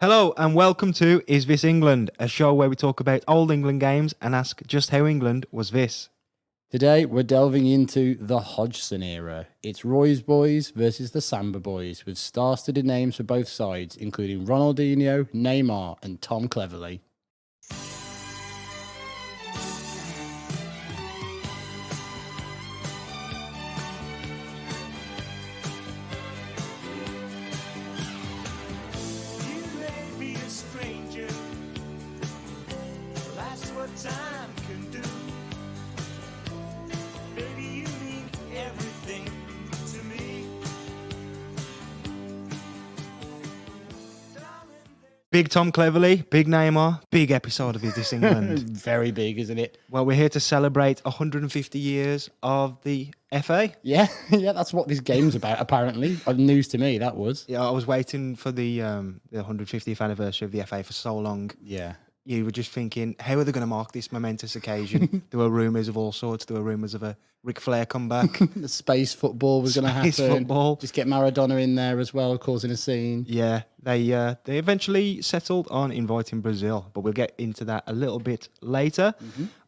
Hello and welcome to Is This England, a show where we talk about old England games and ask just how England was this. Today, we're delving into the Hodgson era. It's Roy's Boys versus the Samba Boys, with star-studded names for both sides, including Ronaldinho, Neymar, and Tom Cleverley. You may be a stranger, that's what time can do. Baby, you mean everything to me. Big Tom Cleverley, big Neymar, big episode of Is This England. Very big, isn't it? Well, we're here to celebrate 150 years of the FA. Yeah, yeah, that's what this game's about, apparently. News to me, that was. Yeah, I was waiting for the 150th anniversary of the FA for so long. Yeah. You were just thinking, how are they going to mark this momentous occasion? There were rumours of all sorts. There were rumours of a Ric Flair comeback. The space football was going to happen. Space football. Just get Maradona in there as well, causing a scene. Yeah, they eventually settled on inviting Brazil, but we'll get into that a little bit later.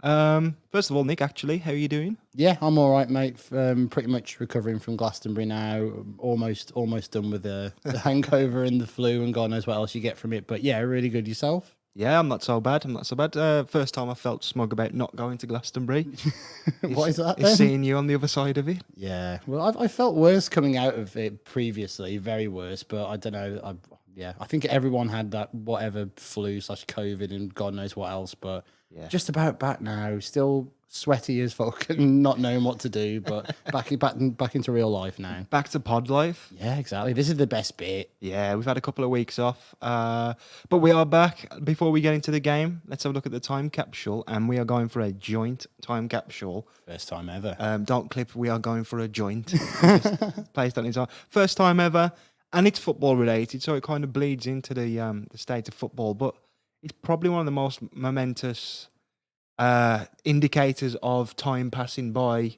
First of all, Nick, actually, how are you doing? Yeah, I'm all right, mate. Pretty much recovering from Glastonbury now. Almost done with the hangover and the flu and God knows what else you get from it. But yeah, really good. Yourself? Yeah, I'm not so bad. First time I felt smug about not going to Glastonbury. What is that Is then? seeing you on the other side of it. Yeah. Well, I felt worse coming out of it previously, very worse. But I don't know. I think everyone had that whatever flu/COVID and God knows what else. But Yeah. just about back now. Still sweaty as fuck and not knowing what to do. But back into real life now. Back to pod life. Yeah, exactly. This is the best bit. Yeah, we've had a couple of weeks off, but we are back. Before we get into the game, let's have a look at the time capsule, and we are going for a joint time capsule. First time ever. Don't clip. We are going for a joint. Just placed on its own. First time ever, and it's football related, so it kind of bleeds into the state of football. But it's probably one of the most momentous indicators of time passing by,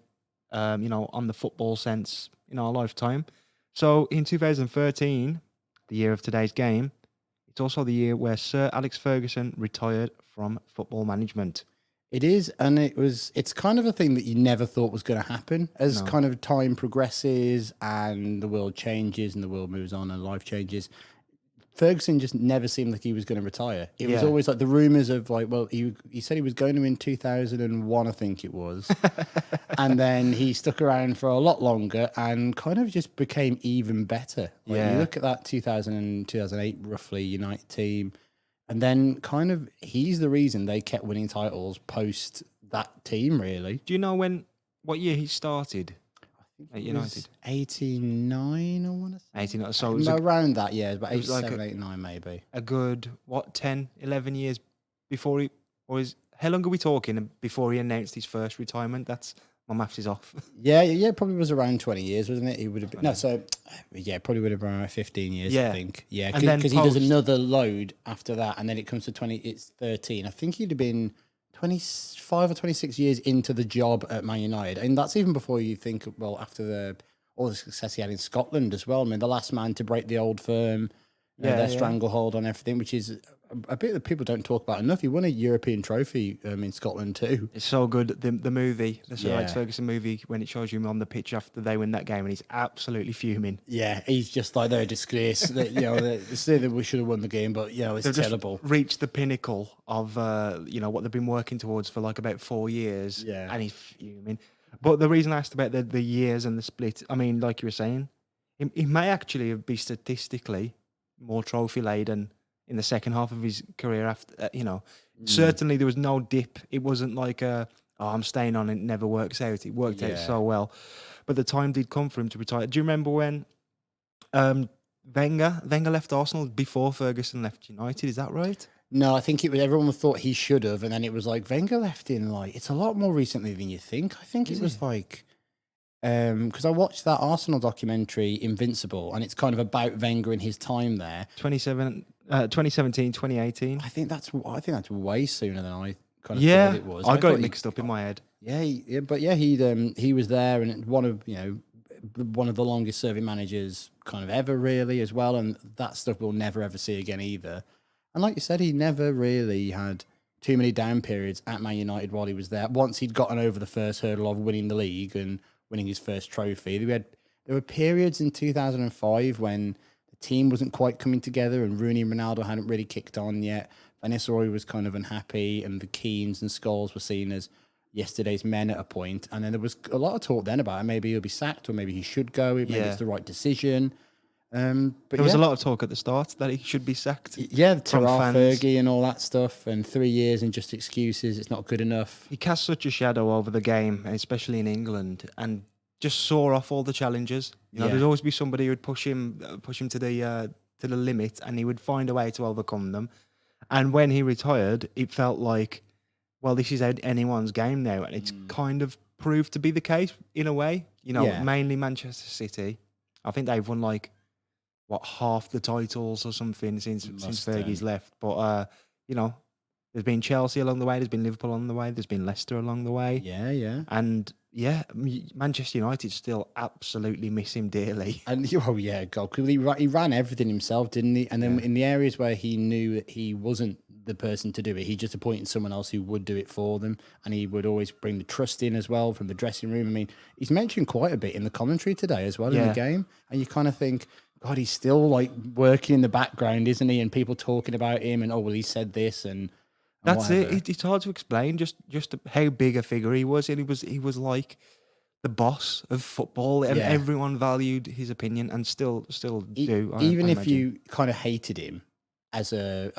on the football sense in our lifetime. So in 2013, the year of today's game, it's also the year where Sir Alex Ferguson retired from football management. It is, and it's kind of a thing that you never thought was going to happen. As No. kind of time progresses and the world changes and the world moves on and life changes, Ferguson just never seemed like he was going to retire. It was Yeah. always like the rumors of like, well, he said he was going to in 2001, I think it was. And then he stuck around for a lot longer and kind of just became even better. Like, Yeah. you look at that 2008 roughly United team, and then kind of he's the reason they kept winning titles post that team, really. Do you know what year he started at United? 89, I want to say. 89. So it was Around that, yeah, about it was like 87, 89 maybe. a good 10, 11 years before how long are we talking before he announced his first retirement? That's my maths is off. Yeah, probably was around 20 years, wasn't it? He would have been, probably would have been around 15 years, Yeah. I think. Yeah, And then because he does post- another load after that, and then it comes to 13. I think he'd have been 25 or 26 years into the job at Man United. And that's even before you think, well, after all the success he had in Scotland as well. I mean, the last man to break the old firm, their stranglehold on everything, which is a bit that people don't talk about enough. He won a European trophy in Scotland too. It's so good. The movie, the Sir Alex Yeah. Ferguson movie, when it shows you on the pitch after they win that game, and he's absolutely fuming. Yeah, he's just like, they're a disgrace. They say that we should have won the game, but, it's They've just terrible. reached the pinnacle of what they've been working towards for like about 4 years. Yeah. And he's fuming. But the reason I asked about the years and the split, I mean, like you were saying, he may actually be statistically more trophy laden in the second half of his career after, certainly there was no dip. It wasn't like I'm staying on and it never works out. It worked out Yeah. so well. But the time did come for him to retire. Do you remember when Wenger left Arsenal before Ferguson left United? Is that right? No, I think it was everyone thought he should have, and then it was like Wenger left in it's a lot more recently than you think. I think it was like because I watched that Arsenal documentary Invincible, and it's kind of about Wenger in his time there. 2017, 2018. I think that's way sooner than I kind of Yeah, thought it was. I got thought it mixed up in my head. he was there, and one of one of the longest serving managers kind of ever, really, as well. And that stuff we'll never ever see again either. And like you said, he never really had too many down periods at Man United while he was there. Once he'd gotten over the first hurdle of winning the league and winning his first trophy, there were periods in 2005 when the team wasn't quite coming together and Rooney and Ronaldo hadn't really kicked on yet. Van Nistelrooy was kind of unhappy, and the Keanes and Scholes were seen as yesterday's men at a point. And then there was a lot of talk then about maybe he'll be sacked or maybe he should go. Maybe it's the right decision. But there was a lot of talk at the start that he should be sacked. Yeah, Terrell fans. Fergie and all that stuff, and 3 years and just excuses. It's not good enough. He cast such a shadow over the game, especially in England, and just saw off all the challenges. There'd always be somebody who would push him to the limit, and he would find a way to overcome them. And when he retired, it felt like, well, this is anyone's game now, and it's kind of proved to be the case in a way. Mainly Manchester City. I think they've won half the titles or something since Fergie's left. But there's been Chelsea along the way, there's been Liverpool along the way, there's been Leicester along the way. Yeah. And Manchester United still absolutely miss him dearly. And God, 'cause he ran everything himself, didn't he? And then in the areas where he knew that he wasn't the person to do it, he just appointed someone else who would do it for them, and he would always bring the trust in as well from the dressing room. I mean, he's mentioned quite a bit in the commentary today as well in the game, and you kind of think, God, he's still working in the background, isn't he? And people talking about him, and he said this, and that's whatever. it. It's hard to explain just how big a figure he was, and he was like the boss of football, and everyone valued his opinion, and still do. Even if you kind of hated him as a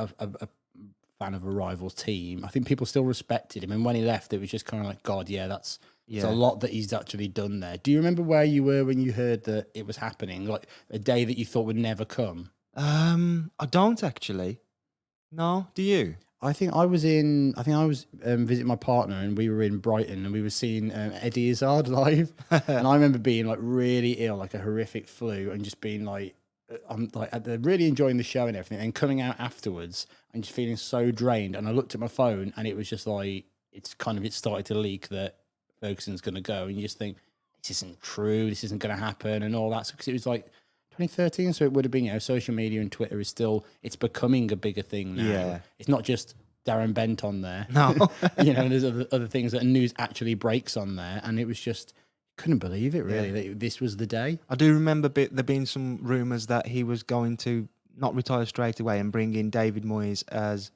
fan of a rival team, I think people still respected him. And when he left, it was just kind of like, God, that's a lot that he's actually done there. Do you remember where you were when you heard that it was happening? Like a day that you thought would never come? I don't actually. No, do you? I think I was visiting my partner, and we were in Brighton, and we were seeing Eddie Izzard live. And I remember being really ill, like a horrific flu, and just being I'm really enjoying the show and everything, and coming out afterwards and just feeling so drained. And I looked at my phone, and it was just it started to leak that Ferguson's going to go, and you just think, this isn't true, this isn't going to happen, and all that. Because it was 2013, so it would have been, social media and Twitter it's becoming a bigger thing now. Yeah. It's not just Darren Bent on there. No. There's other things that news actually breaks on there, and it was just, couldn't believe it, really, that this was the day. I do remember there being some rumours that he was going to not retire straight away and bring in David Moyes as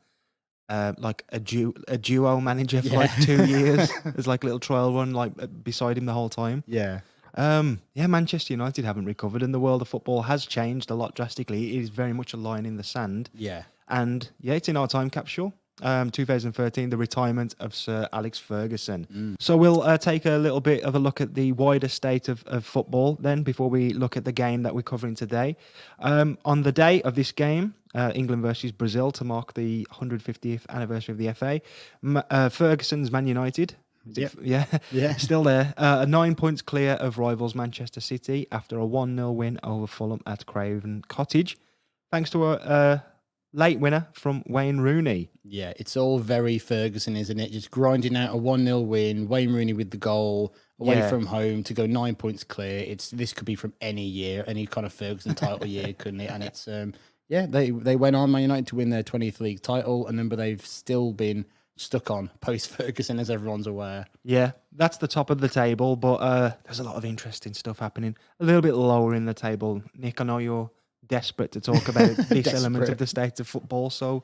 a duo manager for 2 years as a little trial run beside him the whole time. Yeah. Manchester United haven't recovered, and the world of football has changed a lot drastically. It is very much a line in the sand. Yeah. And it's in our time capsule. 2013, the retirement of Sir Alex Ferguson. So we'll take a little bit of a look at the wider state of football then before we look at the game that we're covering today. On the day of this game, England versus Brazil, to mark the 150th anniversary of the FA, Ferguson's Man United. Still there. 9 points clear of rivals Manchester City after a 1-0 win over Fulham at Craven Cottage, thanks to a late winner from Wayne Rooney. Yeah, it's all very Ferguson, isn't it? Just grinding out a 1-0 win, Wayne Rooney with the goal, away from home to go 9 points clear. This could be from any year, any kind of Ferguson title year, couldn't it? And it's they went on, Man United, to win their 20th league title, a number they've still been stuck on post-Ferguson, as everyone's aware. Yeah, that's the top of the table, but there's a lot of interesting stuff happening. A little bit lower in the table. Nick, I know you're desperate to talk about this element of the state of football. So,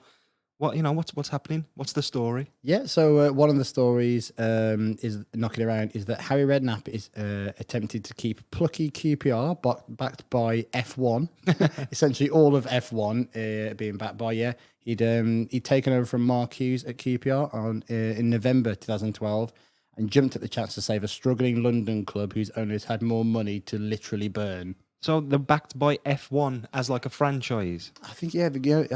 what's happening? What's the story? Yeah, so one of the stories is knocking around is that Harry Redknapp is attempted to keep plucky QPR, backed by F1. Essentially, all of F1 being backed by he'd taken over from Mark Hughes at QPR in November 2012. And jumped at the chance to save a struggling London club whose owners had more money to literally burn. So they're backed by F1 as a franchise. I think I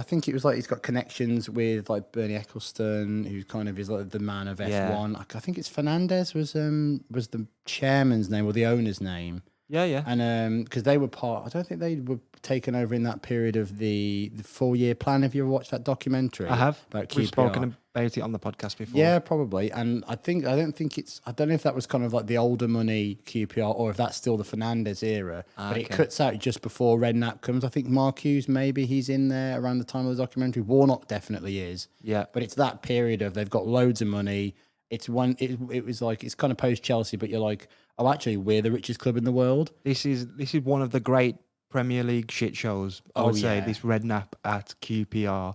think it was he's got connections with Bernie Ecclestone, who kind of is the man of F1. I think it's Fernandez was the chairman's name or the owner's name. Yeah, yeah. And because they were part, I don't think they were taken over in that period of the 4-year plan. Have you ever watched that documentary? I have. About We've QPR? spoken about it on the podcast before. Yeah, probably. And I don't know if that was kind of like the older money QPR or if that's still the Fernandes era. But it okay. cuts out just before Redknapp comes. I think Mark Hughes, maybe he's in there around the time of the documentary. Warnock definitely is. Yeah. But it's that period of they've got loads of money. It was like it's kind of post Chelsea, but you're like, oh, actually, we're the richest club in the world. This is one of the great Premier League shit shows. I would say yeah. this Redknapp at QPR.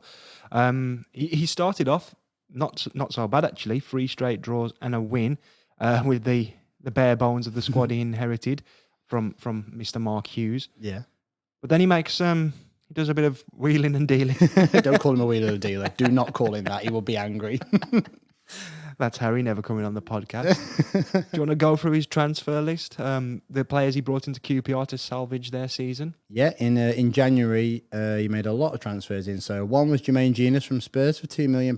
He started off not so bad actually. 3 straight draws and a win with the bare bones of the squad he inherited from Mr. Mark Hughes. Yeah. But then he makes he does a bit of wheeling and dealing. Don't call him a wheeler dealer. Do not call him that. He will be angry. That's Harry never coming on the podcast. Do you want to go through his transfer list? The players he brought into QPR to salvage their season. Yeah, in January, he made a lot of transfers in. So one was Jermaine Genius from Spurs for £2 million.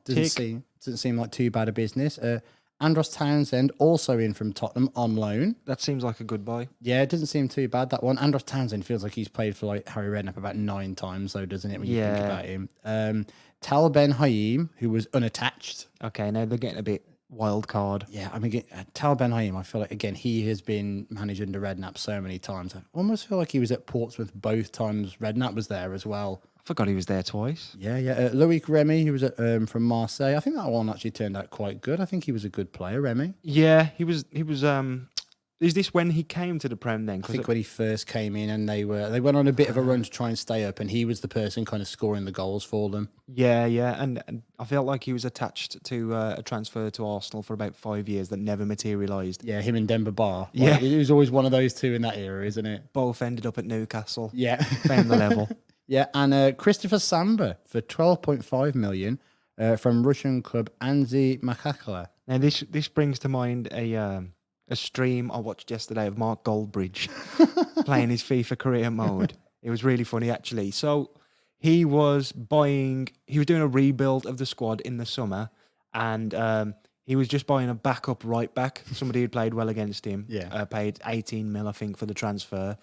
Doesn't seem like too bad a business. Andros Townsend also in from Tottenham on loan. That seems like a good buy. Yeah, it doesn't seem too bad, that one. Andros Townsend feels like he's played for like Harry Redknapp about 9 times, though, doesn't it, when you think about him? Tal Ben Haim, who was unattached. Okay, now they're getting a bit wild card. Yeah, I mean, Tal Ben Haim, I feel like, again, he has been managed under Redknapp so many times. I almost feel like he was at Portsmouth both times Redknapp was there as well. I forgot he was there twice. Yeah. Loic Remy, who was from Marseille. I think that one actually turned out quite good. I think he was a good player, Remy. Yeah, he was. Is this when he came to the Prem then? I think when he first came in and they went on a bit of a run to try and stay up, and he was the person kind of scoring the goals for them. Yeah, and I felt like he was attached to a transfer to Arsenal for about 5 years that never materialised. Yeah, him and Demba Ba. Yeah. It was always one of those two in that era, isn't it? Both ended up at Newcastle. Yeah. Found the level. Yeah, and Christopher Samba for 12.5 million from Russian club Anzi Makhachkala. Now this brings to mind a stream I watched yesterday of Mark Goldbridge playing his FIFA career mode. It was really funny actually. So he was doing a rebuild of the squad in the summer, and he was just buying a backup right back, somebody who played well against him. Yeah. Paid 18 mil, I think, for the transfer.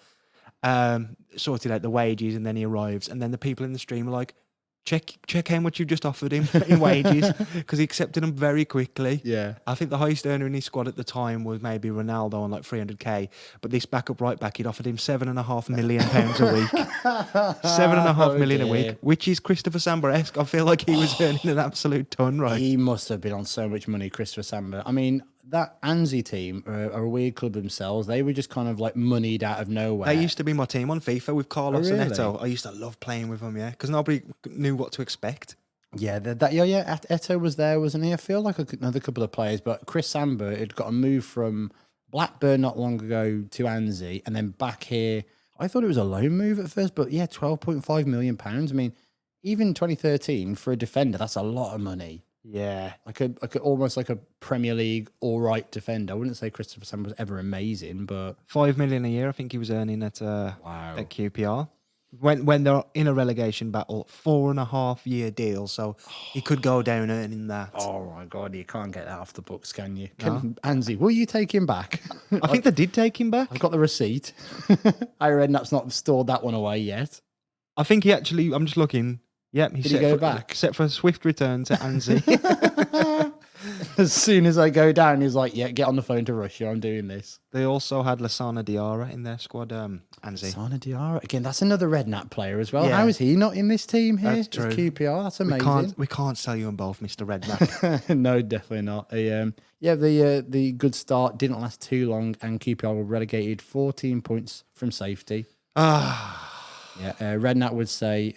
Sorted out the wages, and then he arrives, and then the people in the stream are like, check how much you just offered him in wages, because he accepted them very quickly. Yeah. I think the highest earner in his squad at the time was maybe Ronaldo on like 300k, but this backup right back, he'd offered him £7.5 million a week. £7.5 million a week, which is Christopher Samba-esque. I feel like he was earning an absolute ton, right? He must have been on so much money, Christopher Samba. I mean, that Anzi team are a weird club themselves. They were just kind of like moneyed out of nowhere. They used to be my team on FIFA with Carlos Oh, really? and Eto. I used to love playing with them, yeah, because nobody knew what to expect. Yeah, Eto was there, wasn't he? I feel like another couple of players, but Chris Samba had got a move from Blackburn not long ago to Anzi, and then back here. I thought it was a loan move at first, but yeah, £12.5 million. I mean, even 2013 for a defender, that's a lot of money. Yeah. Almost like a Premier League all right defender. I wouldn't say Christopher Samba was ever amazing, but $5 million a year, I think he was earning at at QPR. When they're in a relegation battle, 4.5-year deal, so he could go down earning that. oh my god, you can't get that off the books, can you? No. Anzi, will you take him back? I think they did take him back. I've got the receipt. I read that's not stored that one away yet. I think he actually. I'm just looking. Yep, Did he go back? Set for a swift return to Anzi. As soon as I go down, he's like, "Yeah, get on the phone to Russia. I'm doing this." They also had Lassana Diarra in their squad. Anzi. Sana Diarra again. That's another Redknapp player as well. Yeah. How is he not in this team here? That's It's true. QPR. That's amazing. We can't sell you on both, Mr. Redknapp. No, definitely not. The good start didn't last too long, and QPR were relegated 14 points from safety. Yeah, Redknapp would stay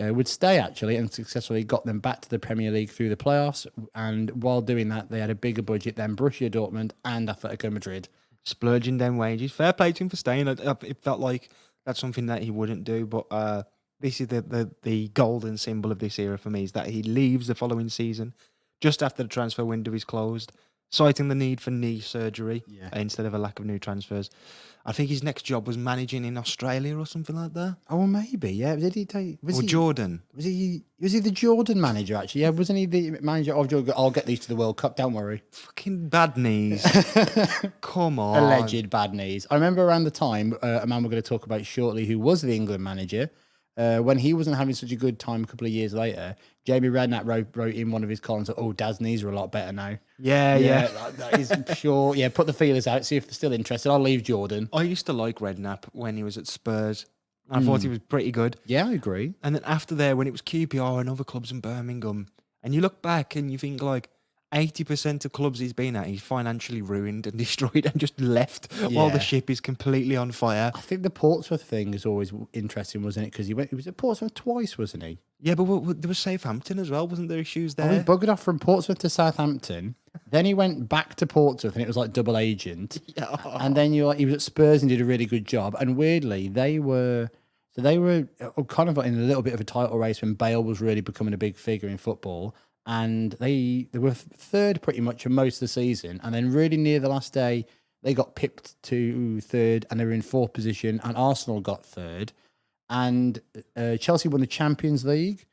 actually, and successfully got them back to the Premier League through the playoffs. And while doing that, they had a bigger budget than Borussia Dortmund and Atletico Madrid. Splurging down wages. Fair play to him for staying. It felt like that's something that he wouldn't do, but this is the golden symbol of this era for me, is that he leaves the following season just after the transfer window is closed. citing the need for knee surgery Yeah. instead of a lack of new transfers. I think his next job was managing in Australia or something like that. Oh, well, maybe. Yeah. Did he take? Or Jordan. Was he the Jordan manager? Actually, yeah. Wasn't he the manager of Jordan? I'll get these to the World Cup. Don't worry. Fucking bad knees. Come on. Alleged bad knees. I remember around the time a man we're going to talk about shortly, who was the England manager, when he wasn't having such a good time a couple of years later. Jamie Redknapp wrote in one of his columns that, "Oh, Dad's knees are a lot better now." Yeah. that is sure. Yeah, put the feelers out, see if they're still interested. I'll leave Jordan. I used to like Redknapp when he was at Spurs. I thought he was pretty good. Yeah, I agree. And then after there, when it was QPR and other clubs in Birmingham, and you look back and you think like 80% of clubs he's been at, he's financially ruined and destroyed and just left while the Yeah. ship is completely on fire. I think the Portsmouth thing is always interesting, wasn't it? Because he was at Portsmouth twice, wasn't he? Yeah, but there was Southampton as well, wasn't there issues Oh, he there? buggered off from Portsmouth to Southampton. Then he went back to Portsmouth, and it was like double agent. And then he was at Spurs and did a really good job. And weirdly, they were kind of in a little bit of a title race when Bale was really becoming a big figure in football. And they were third pretty much for most of the season. And then really near the last day, they got pipped to third, and they were in fourth position. And Arsenal got third, and Chelsea won the Champions League.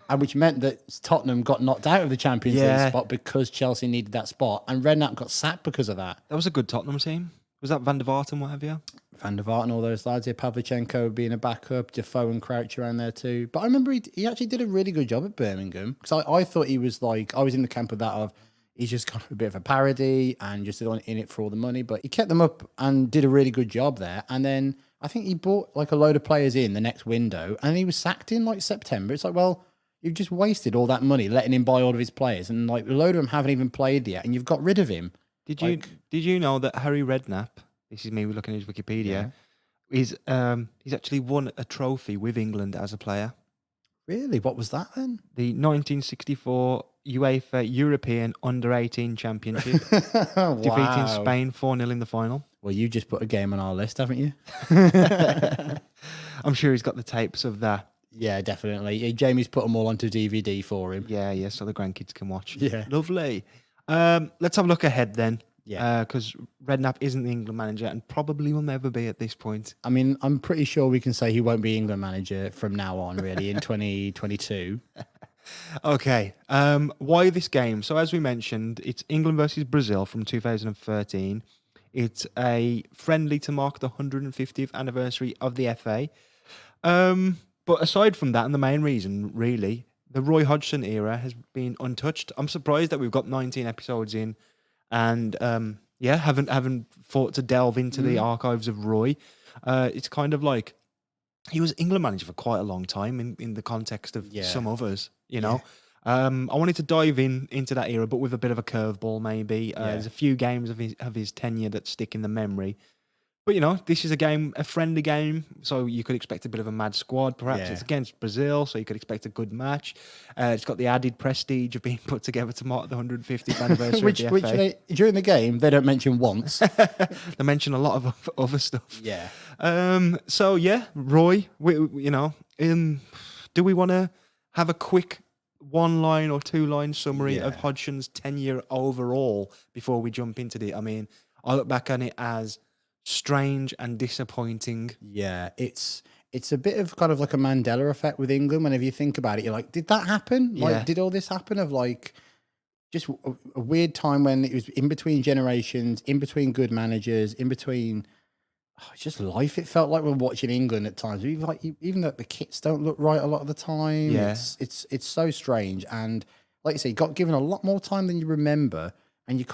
And which meant that Tottenham got knocked out of the Champions League spot because Chelsea needed that spot. And Redknapp got sacked because of that. That was a good Tottenham team. Was that Van der Vaart and what have you? Van der Vaart and all those lads here, Pavlyuchenko being a backup, Defoe and Crouch around there too. But I remember he actually did a really good job at Birmingham, because I thought he was like, I was in the camp of that of, he's just kind of a bit of a parody and just in it for all the money. But he kept them up and did a really good job there. And then I think he bought like a load of players in the next window, and he was sacked in like September. It's like, well, you've just wasted all that money letting him buy all of his players, and like a load of them haven't even played yet, and you've got rid of him. Did you know that Harry Redknapp, this is me looking at his Wikipedia, he's actually won a trophy with England as a player. Really? What was that then? The 1964 UEFA European Under-18 Championship, defeating Spain 4-0 in the final. Well, you just put a game on our list, haven't you? I'm sure he's got the tapes of that. Yeah, definitely. Yeah, Jamie's put them all onto DVD for him. Yeah, so the grandkids can watch. Yeah. Lovely. Let's have a look ahead then. Yeah. Because Redknapp isn't the England manager and probably will never be at this point. I mean, I'm pretty sure we can say he won't be England manager from now on, really, in 2022. Okay. Why this game? So as we mentioned, it's England versus Brazil from 2013. It's a friendly to mark the 150th anniversary of the FA. But aside from that, and the main reason, really, the Roy Hodgson era has been untouched. I'm surprised that we've got 19 episodes in, and haven't thought to delve into the archives of Roy. It's kind of like he was England manager for quite a long time in the context of some others, you know. I wanted to dive into that era, but with a bit of a curveball, maybe. There's a few games of his tenure that stick in the memory. But, you know, this is a friendly game, so you could expect a bit of a mad squad. Perhaps it's against Brazil, so you could expect a good match. It's got the added prestige of being put together to mark the 150th anniversary of the FA. During the game, they don't mention once. They mention a lot of other stuff. Yeah. So, Roy, do we want to have a quick one-line or two-line summary of Hodgson's tenure overall before we jump into it? I mean, I look back on it as strange and disappointing. Yeah, it's a bit of kind of like a Mandela effect with England. Whenever you think about it, you're like, did that happen? Like, did all this happen? Of like, just a weird time when it was in between generations, in between good managers, in between just life. It felt like we're watching England at times. Even though the kits don't look right a lot of the time. Yeah. It's so strange. And like you say, you got given a lot more time than you remember, and you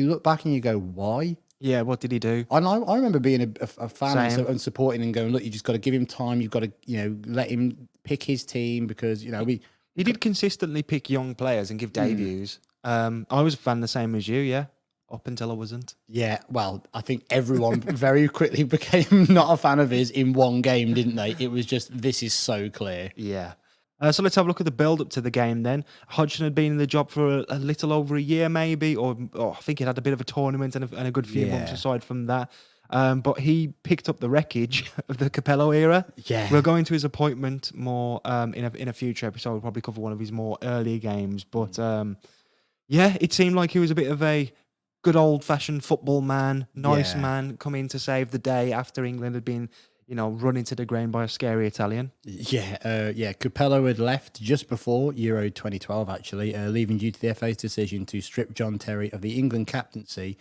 look back and you go, why? Yeah, what did he do? And I remember being a fan and supporting and going, look, you just got to give him time. You've got to, let him pick his team because, he did consistently pick young players and give debuts. I was a fan the same as you, up until I wasn't. Yeah, well, I think everyone very quickly became not a fan of his in one game, didn't they? It was just, this is so clear. Yeah. So let's have a look at the build-up to the game then. Hodgson had been in the job for a little over a year maybe, or I think he had a bit of a tournament and a good few months aside from that. But he picked up the wreckage of the Capello era. Yeah. We'll go into his appointment more in a future episode. We'll probably cover one of his more earlier games. But it seemed like he was a bit of a good old-fashioned football man, nice Yeah. man, come in to save the day after England had been, run into the ground by a scary Italian. Yeah. Capello had left just before Euro 2012, actually, leaving due to the FA's decision to strip John Terry of the England captaincy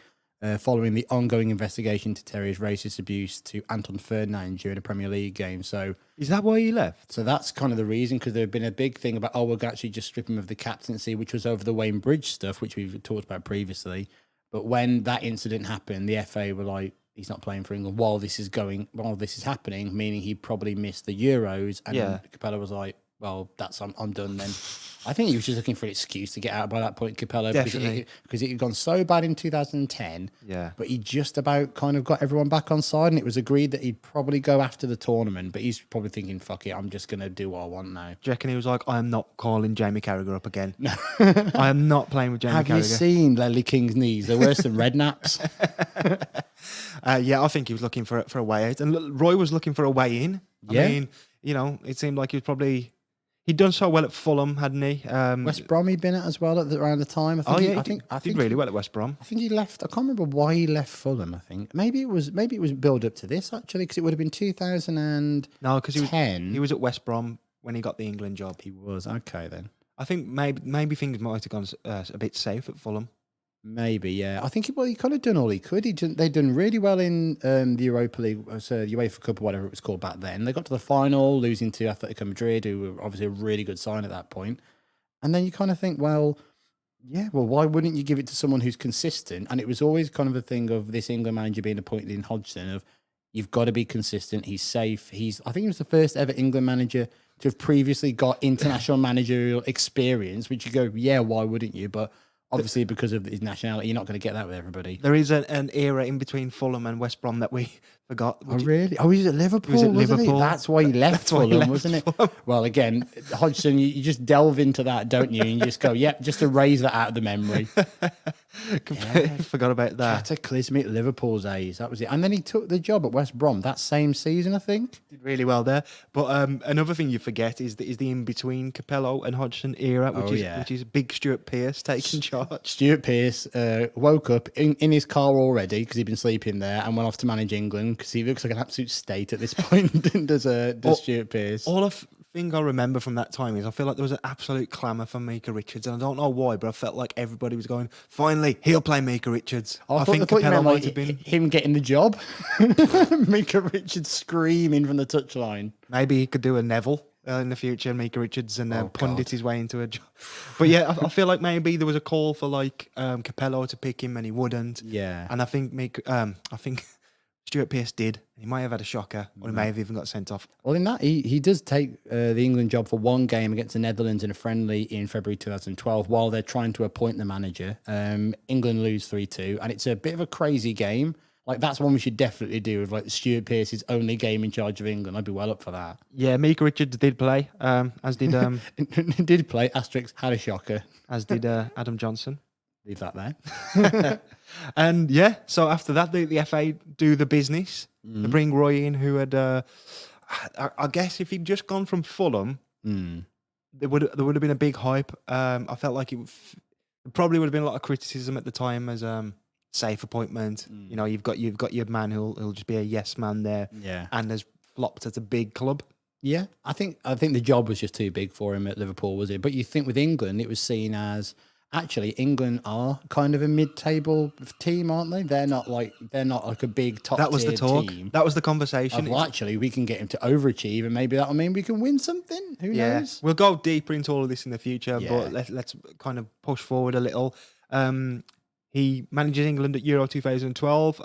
following the ongoing investigation to Terry's racist abuse to Anton Ferdinand during a Premier League game. So Is that why he left? that's kind of the reason, because there had been a big thing about, we'll actually just strip him of the captaincy, which was over the Wayne Bridge stuff, which we've talked about previously. But when that incident happened, the FA were like, he's not playing for England while this is happening, meaning he probably missed the Euros. And Yeah. Capello was like, well, I'm done then. I think he was just looking for an excuse to get out by that point, Capello, Definitely. because it had gone so bad in 2010. Yeah. But he just about kind of got everyone back on side, and it was agreed that he'd probably go after the tournament. But he's probably thinking, fuck it, I'm just going to do what I want now. Do you reckon he was like, I am not calling Jamie Carragher up again. I am not playing with Jamie Have Carragher. you seen Ledley King's knees? They're worse than redknaps. Yeah, I think he was looking for a way out. And Roy was looking for a way in. Yeah. I mean, it seemed like he'd done so well at Fulham, hadn't he? West Brom he'd been at as well around the time. I think he did really well at West Brom. I think he left. I can't remember why he left Fulham. I think maybe it was build up to this actually, because it would have been 2010. No, because he was at West Brom when he got the England job. He was okay then. I think maybe things might have gone a bit safe at Fulham. Maybe, yeah. I think he kind of done all he could. They'd done really well in the Europa League, so UEFA Cup or whatever it was called back then. They got to the final, losing to Atletico Madrid, who were obviously a really good sign at that point. And then you kind of think, well, why wouldn't you give it to someone who's consistent? And it was always kind of a thing of this England manager being appointed in Hodgson of, you've got to be consistent. He's safe. I think he was the first ever England manager to have previously got international managerial experience, which you go, yeah, why wouldn't you? But obviously, because of his nationality, you're not going to get that with everybody. There is an era in between Fulham and West Brom that we forgot. Oh, really? Oh, he was at Liverpool, He was at wasn't Liverpool. he? That's why he left why he Fulham, left wasn't it? Well, again, Hodgson, you just delve into that, don't you? And you just go, yep, just erase that out of the memory. Completely forgot about that. Cataclysmic Liverpool's days. That was it. And then he took the job at West Brom that same season, I think. Did really well there. But another thing you forget is the in between Capello and Hodgson era, which is big Stuart Pearce taking charge. Stuart Pearce woke up in his car already because he'd been sleeping there and went off to manage England because he looks like an absolute state at this point, does Stuart Pearce. All I think I remember from that time is I feel like there was an absolute clamour for Mika Richards, and I don't know why, but I felt like everybody was going, finally, he'll play Mika Richards. I think you Capello meant, might have been. him getting the job. Mika Richards screaming from the touchline. Maybe he could do a Neville in the future, Mika Richards, and pundit God. his way into a job. But yeah, I feel like maybe there was a call for like Capello to pick him, and he wouldn't. Yeah. And I think Stuart Pearce did. He might have had a shocker, or he may have even got sent off. Well, in that, he does take the England job for one game against the Netherlands in a friendly in February 2012 while they're trying to appoint the manager. England lose 3-2, and it's a bit of a crazy game. Like, that's one we should definitely do with, like, Stuart Pearce's only game in charge of England. I'd be well up for that. Yeah, Mika Richards did play, as did Did play, asterisk, had a shocker. as did Adam Johnson. Leave that there. And yeah, so after that, the FA do the business to bring Roy in, who had, I guess, if he'd just gone from Fulham, there would have been a big hype. I felt like it probably would have been a lot of criticism at the time as safe appointment. You know, you've got your man who'll just be a yes man there, Yeah. and has flopped at a big club. Yeah, I think the job was just too big for him at Liverpool, was it? But you think with England, it was seen as actually England are kind of a mid-table team, aren't they? They're not like a big top. That was the talk. Team. That was the conversation. Well, actually, we can get him to overachieve, and maybe that'll mean we can win something. Who knows? We'll go deeper into all of this in the future, Yeah. but let's kind of push forward a little. He manages England at Euro 2012.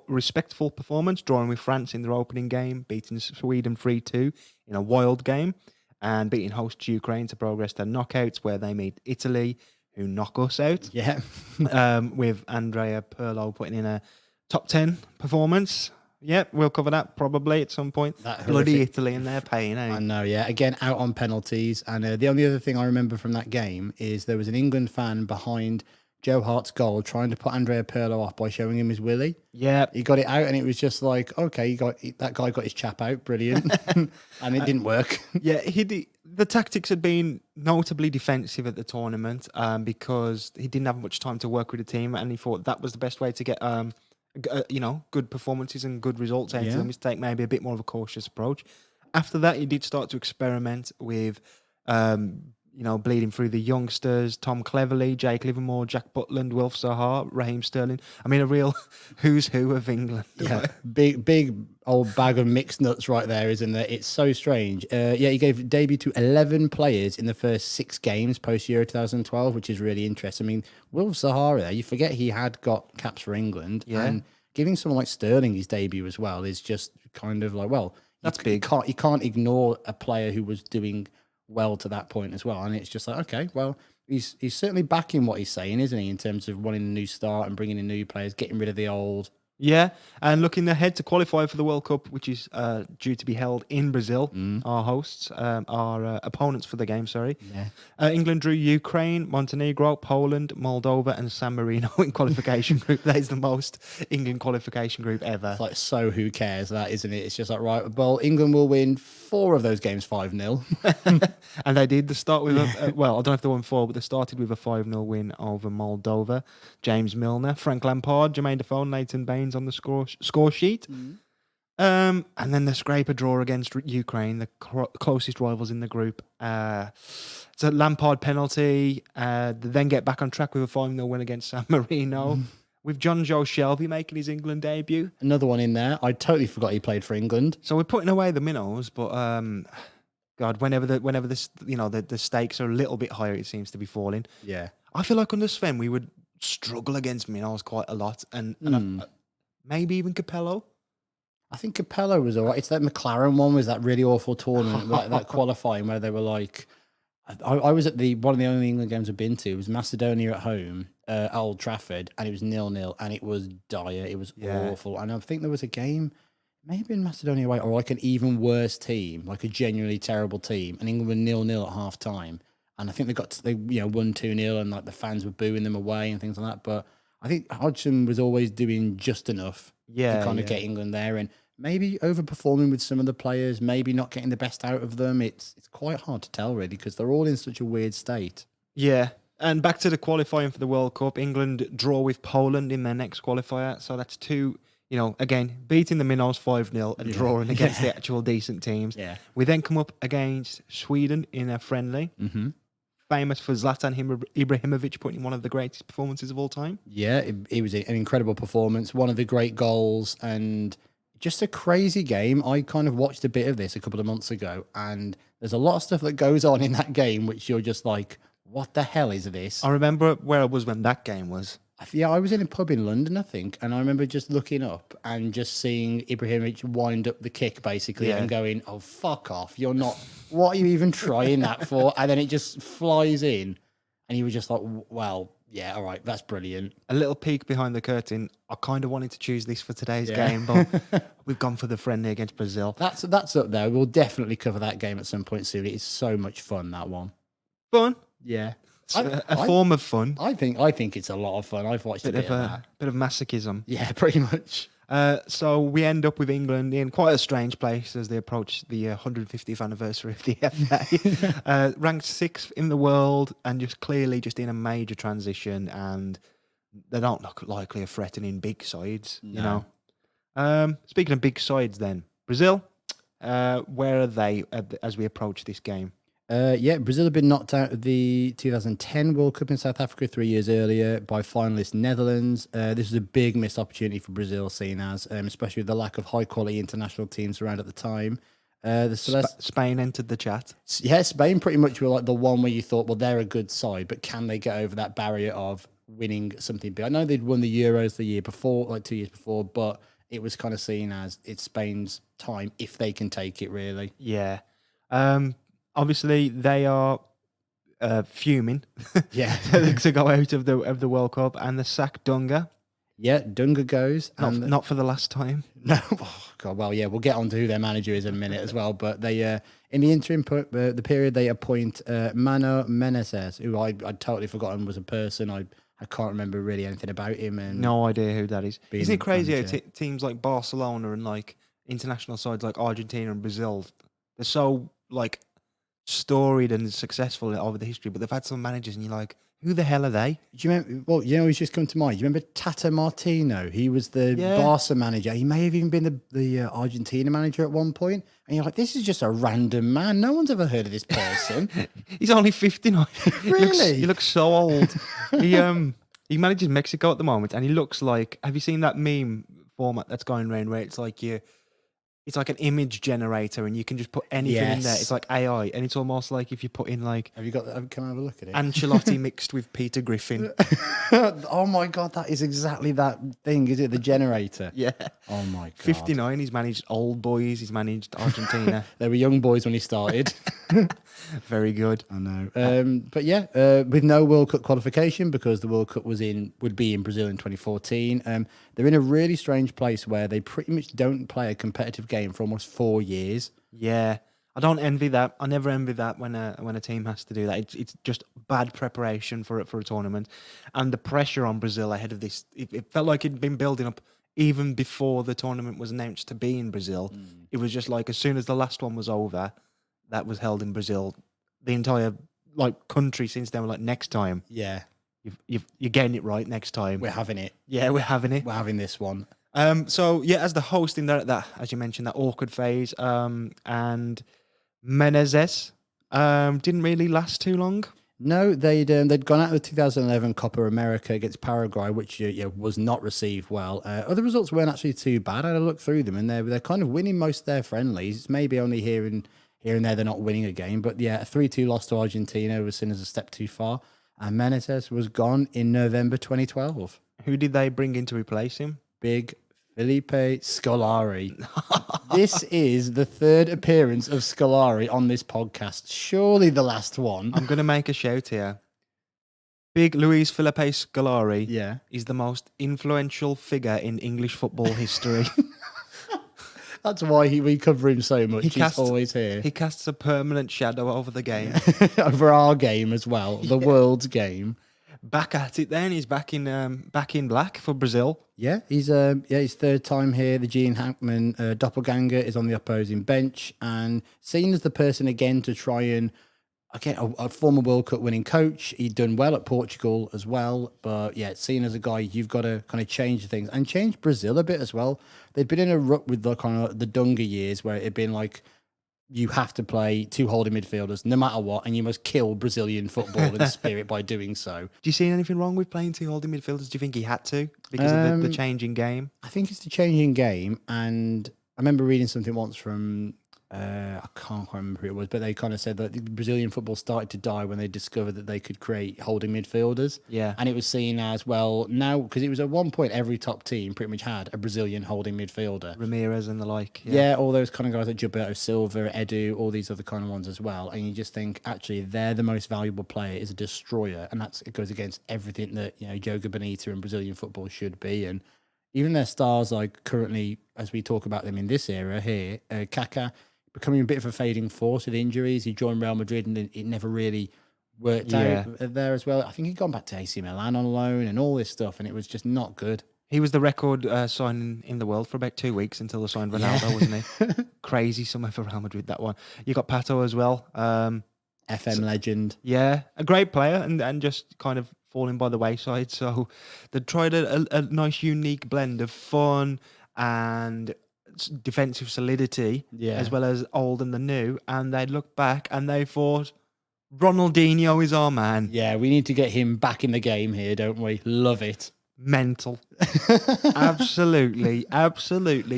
Respectful performance, drawing with France in their opening game, beating Sweden 3-2 in a wild game, and beating hosts Ukraine to progress to knockouts, where they meet Italy, who knock us out. Yeah. With Andrea Pirlo putting in a top 10 performance. Yeah, we'll cover that probably at some point. That Bloody horrific- Italy and their pain, eh? I know, yeah. Again, out on penalties. And the only other thing I remember from that game is there was an England fan behind Joe Hart's goal, trying to put Andrea Pirlo off by showing him his willy. Yeah, He got it out, and it was just like, okay, that guy got his chap out, brilliant, and it didn't work. yeah. The tactics had been notably defensive at the tournament because he didn't have much time to work with the team, and he thought that was the best way to get good performances and good results out of them, is take maybe a bit more of a cautious approach. After that, he did start to experiment with bleeding through the youngsters: Tom Cleverley, Jake Livermore, Jack Butland, Wilshere, Raheem Sterling. I mean, a real who's who of England. Yeah, big old bag of mixed nuts right there, isn't there? It's so strange. He gave debut to 11 players in the first 6 games post Euro 2012, which is really interesting. I mean, Wilshere there, you forget he had got caps for England, and giving someone like Sterling his debut as well is just kind of like, well, That's big. You can't ignore a player who was doing well to that point as well, and it's just like, okay, well, he's certainly backing what he's saying, isn't he, in terms of wanting a new start and bringing in new players, getting rid of the old. Yeah, and looking ahead to qualify for the World Cup, which is due to be held in Brazil. Our hosts, our opponents for the game, sorry. Yeah. England drew Ukraine, Montenegro, Poland, Moldova, and San Marino in qualification group. That is the most England qualification group ever. It's like, so who cares, that, isn't it? It's just like, right, well, England will win 4 of those games 5-0. And they did. They start with well, I don't know if they won 4, but they started with a 5-0 win over Moldova. James Milner, Frank Lampard, Jermaine Defoe, Nathan Baines on the score sheet. And then the scraper draw against Ukraine, the closest rivals in the group. It's a Lampard penalty. They then get back on track with a 5-0 win against San Marino. With John Joe Shelby making his England debut. Another one in there. I totally forgot he played for England. So we're putting away the minnows, but God, whenever the stakes are a little bit higher, it seems to be falling. Yeah. I feel like under Sven we would struggle against minnows quite a lot, and maybe even Capello. I think Capello was all right. It's that McLaren one was that really awful tournament, like that qualifying where they were like, I was at one of the only England games I've been to. It was Macedonia at home at Old Trafford, and it was 0-0, and it was dire. It was awful. And I think there was a game, maybe in Macedonia away, or like an even worse team, like a genuinely terrible team, and England were 0-0 at half time. And I think they won 2-0, and like the fans were booing them away and things like that. But I think Hodgson was always doing just enough to kind of get England there, and maybe overperforming with some of the players, maybe not getting the best out of them. It's quite hard to tell, really, because they're all in such a weird state. Yeah. And back to the qualifying for the World Cup, England draw with Poland in their next qualifier. So that's 2, again, beating the Minnows 5-0 and drawing against the actual decent teams. Yeah. We then come up against Sweden in a friendly. Famous for Zlatan Ibrahimovic putting one of the greatest performances of all time. Yeah, it was an incredible performance, one of the great goals, and just a crazy game. I kind of watched a bit of this a couple of months ago, and there's a lot of stuff that goes on in that game which you're just like, what the hell is this? I remember where I was when that game was. Yeah, I was in a pub in London, I think, and I remember just looking up and just seeing Ibrahimovic wind up the kick, basically, and going, oh, fuck off. You're not... What are you even trying that for? And then it just flies in, and you were just like, well, yeah, all right, that's brilliant. A little peek behind the curtain. I kind of wanted to choose this for today's game, but we've gone for the friendly against Brazil. That's up there. We'll definitely cover that game at some point soon. It's so much fun, that one. Fun. Yeah. A form of fun. I think it's a lot of fun. I've watched a bit of that. Bit of masochism. Yeah, pretty much. So we end up with England in quite a strange place as they approach the 150th anniversary of the FA. Ranked 6th in the world and just clearly just in a major transition, and they don't look likely of threatening big sides, you know. Speaking of big sides then, Brazil, where are they as we approach this game? Brazil had been knocked out of the 2010 World Cup in South Africa 3 years earlier by finalist Netherlands. This was a big missed opportunity for Brazil, seen as, especially with the lack of high-quality international teams around at the time. Spain entered the chat. Yeah, Spain pretty much were like the one where you thought, well, they're a good side, but can they get over that barrier of winning something big? I know they'd won the Euros the year before, like 2 years before, but it was kind of seen as it's Spain's time if they can take it, really. Yeah. Obviously, they are fuming to go out of the World Cup, and the sack Dunga. Yeah, Dunga goes. Not for the last time. No, oh God. Well, yeah, we'll get on to who their manager is in a minute as well. But they, in the interim, the period they appoint Mano Menezes, who I'd totally forgotten was a person. I I can't remember really anything about him. And No idea who that is. being Isn't it crazy how manager. teams like Barcelona and like international sides like Argentina and Brazil, they're so like storied and successful over the history, but they've had some managers and you're like, who the hell are they? Do you remember? Well, he's just come to mind. Do you remember Tata Martino? He was the Yeah. Barca manager. He may have even been the Argentina manager at one point. And you're like, this is just a random man. No one's ever heard of this person. He's only 59. Really? He looks so old. He manages Mexico at the moment, and he looks like. Have you seen that meme format that's going around where it's like it's like an image generator, and you can just put anything in there. Yes. It's like AI, and it's almost like if you put in like Have you got that? Come have a look at it. Ancelotti mixed with Peter Griffin. Oh my God, that is exactly that thing, is it? The generator. Yeah. Oh my God. 59. He's managed Old Boys. He's managed Argentina. They were young boys when he started. Very good. I know. But yeah, with no World Cup qualification because the World Cup would be in Brazil in 2014. They're in a really strange place where they pretty much don't play a competitive game for almost 4 years. Yeah, I don't envy that. I never envy that when a team has to do that. It's just bad preparation for a tournament, and the pressure on Brazil ahead of this. It felt like it'd been building up even before the tournament was announced to be in Brazil. It was just like as soon as the last one was over, that was held in Brazil. The entire like country since then were like, next time Yeah, you're getting it right. Next time, we're having it. yeah, we're having it. We're having this one. So yeah, as the host in that as you mentioned, that awkward phase, and Menezes didn't really last too long. No, they'd gone out of the 2011 Copa America against Paraguay, which was not received well. Other results weren't actually too bad. I had a look through them, and they're kind of winning most of their friendlies. It's maybe only here and there they're not winning a game, but yeah, a 3-2 loss to Argentina was seen as a step too far. And Menezes was gone in November 2012. Who did they bring in to replace him? Big Felipe Scolari. This is the third appearance of Scolari on this podcast. Surely the last one. I'm going to make a shout here. Big Luis Felipe Scolari Yeah. is the most influential figure in English football history. That's why we cover him so much. He's always here. He casts a permanent shadow over the game. Over our game as well, the world's game. Back at it then. He's back in black for Brazil. Yeah, he's his third time here. The Gene Hackman doppelganger is on the opposing bench and seen as the person again to try and again a former World Cup winning coach. He'd done well at Portugal as well, but yeah, it's seen as a guy you've got to kind of change things and change Brazil a bit as well. They'd been in a rut with the kind of the Dunga years where it'd been like you have to play two holding midfielders no matter what, and you must kill Brazilian football and spirit by doing so. Do you see anything wrong with playing two holding midfielders? Do you think he had to because of the changing game? I think it's the changing game, and I remember reading something once from I can't quite remember who it was, but they kind of said that the Brazilian football started to die when they discovered that they could create holding midfielders. Yeah. And it was seen as, well, now, because it was at one point every top team pretty much had a Brazilian holding midfielder. Ramirez and the like. Yeah, all those kind of guys like Gilberto Silva, Edu, all these other kind of ones as well. And you just think, actually, they're the most valuable player, is a destroyer. And it goes against everything that, Joga Bonito and Brazilian football should be. And even their stars, like currently, as we talk about them in this era here, Kaká, becoming a bit of a fading force with injuries. He joined Real Madrid and it never really worked out there as well. I think he'd gone back to AC Milan on loan and all this stuff, and it was just not good. He was the record signing in the world for about 2 weeks until they signed Ronaldo, wasn't he? Crazy summer for Real Madrid, that one. You got Pato as well. FM legend. Yeah, a great player and just kind of falling by the wayside. So they tried a nice, unique blend of fun and defensive solidity, as well as old and the new, and they looked back and they thought, Ronaldinho is our man. Yeah, we need to get him back in the game here, don't we? Love it. Mental. absolutely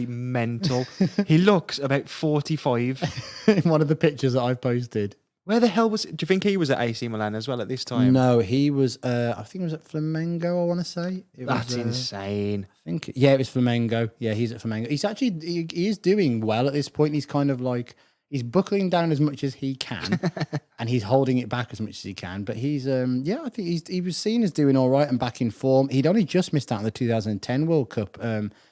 mental. He looks about 45. In one of the pictures that I've posted. Where the hell do you think he was at AC Milan as well at this time? No, he was, I think it was at Flamengo, I want to say. That's insane. I think, it was Flamengo. Yeah, he's at Flamengo. He's actually, he is doing well at this point. He's kind of like, he's buckling down as much as he can and he's holding it back as much as he can. But he's, I think he was seen as doing all right and back in form. He'd only just missed out on the 2010 World Cup.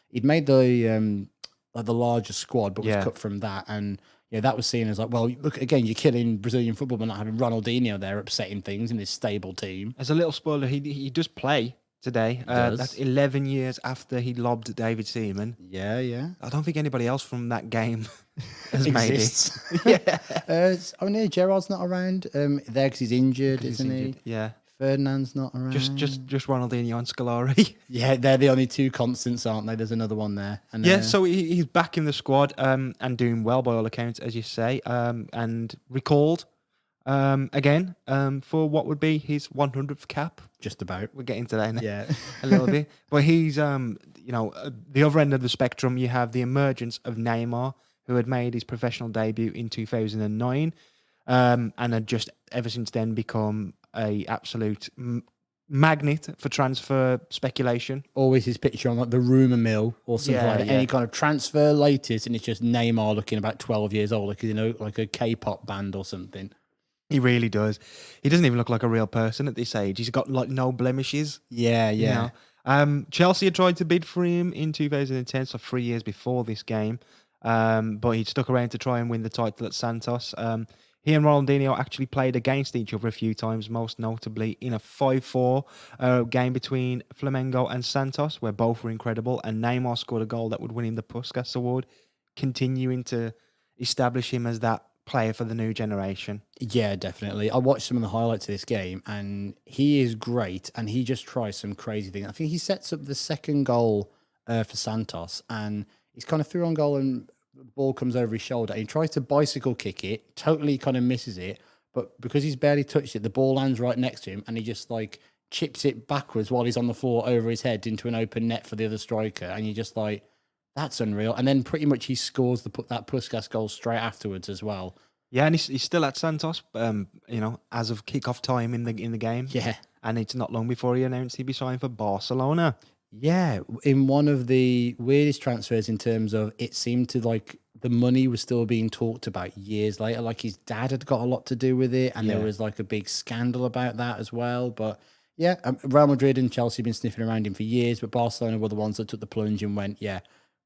He'd made the larger squad, but was cut from that. And that was seen as like, well, look again, you're killing Brazilian football, but not having Ronaldinho there upsetting things in this stable team. As a little spoiler, he does play today. does. That's 11 years after he lobbed David Seaman. Yeah, yeah. I don't think anybody else from that game has made Exists. it. Yeah. I mean, Gerard's not around there because he's injured, He's isn't injured. he? Yeah. Ferdinand's not around. Just Ronaldinho and Scolari. Yeah, they're the only two constants, aren't they? There's another one there. And Yeah, so he's back in the squad and doing well by all accounts, as you say, and recalled again for what would be his 100th cap. just about. We're getting to that in Yeah. a little bit. But he's, the other end of the spectrum, you have the emergence of Neymar, who had made his professional debut in 2009 and had just ever since then become a absolute magnet for transfer speculation. Always his picture on like the rumour mill or something Yeah, like that. yeah. Any kind of transfer latest, and it's just Neymar looking about 12 years old, like a K-pop band or something. He really does. He doesn't even look like a real person at this age. He's got like no blemishes. Yeah, yeah. You know? Chelsea had tried to bid for him in 2010, so 3 years before this game. But he stuck around to try and win the title at Santos. He and Ronaldinho actually played against each other a few times, most notably in a 5-4 game between Flamengo and Santos, where both were incredible. And Neymar scored a goal that would win him the Puskas Award, continuing to establish him as that player for the new generation. Yeah, definitely. I watched some of the highlights of this game, and he is great, and he just tries some crazy things. I think he sets up the second goal for Santos, and he's kind of through on goal, and the ball comes over his shoulder, and he tries to bicycle kick it, totally kind of misses it, but because he's barely touched it, the ball lands right next to him, and he just like chips it backwards while he's on the floor over his head into an open net for the other striker, and you're just like, that's unreal. And then pretty much he scores that Puskas goal straight afterwards as well. Yeah, and he's still at Santos, as of kick-off time in the game. Yeah. And it's not long before he announced he'd be signed for Barcelona. Yeah, in one of the weirdest transfers in terms of it seemed to like the money was still being talked about years later. Like his dad had got a lot to do with it, and there Yeah. was like a big scandal about that as well. But yeah, Real Madrid and Chelsea have been sniffing around him for years, but Barcelona were the ones that took the plunge and went, yeah,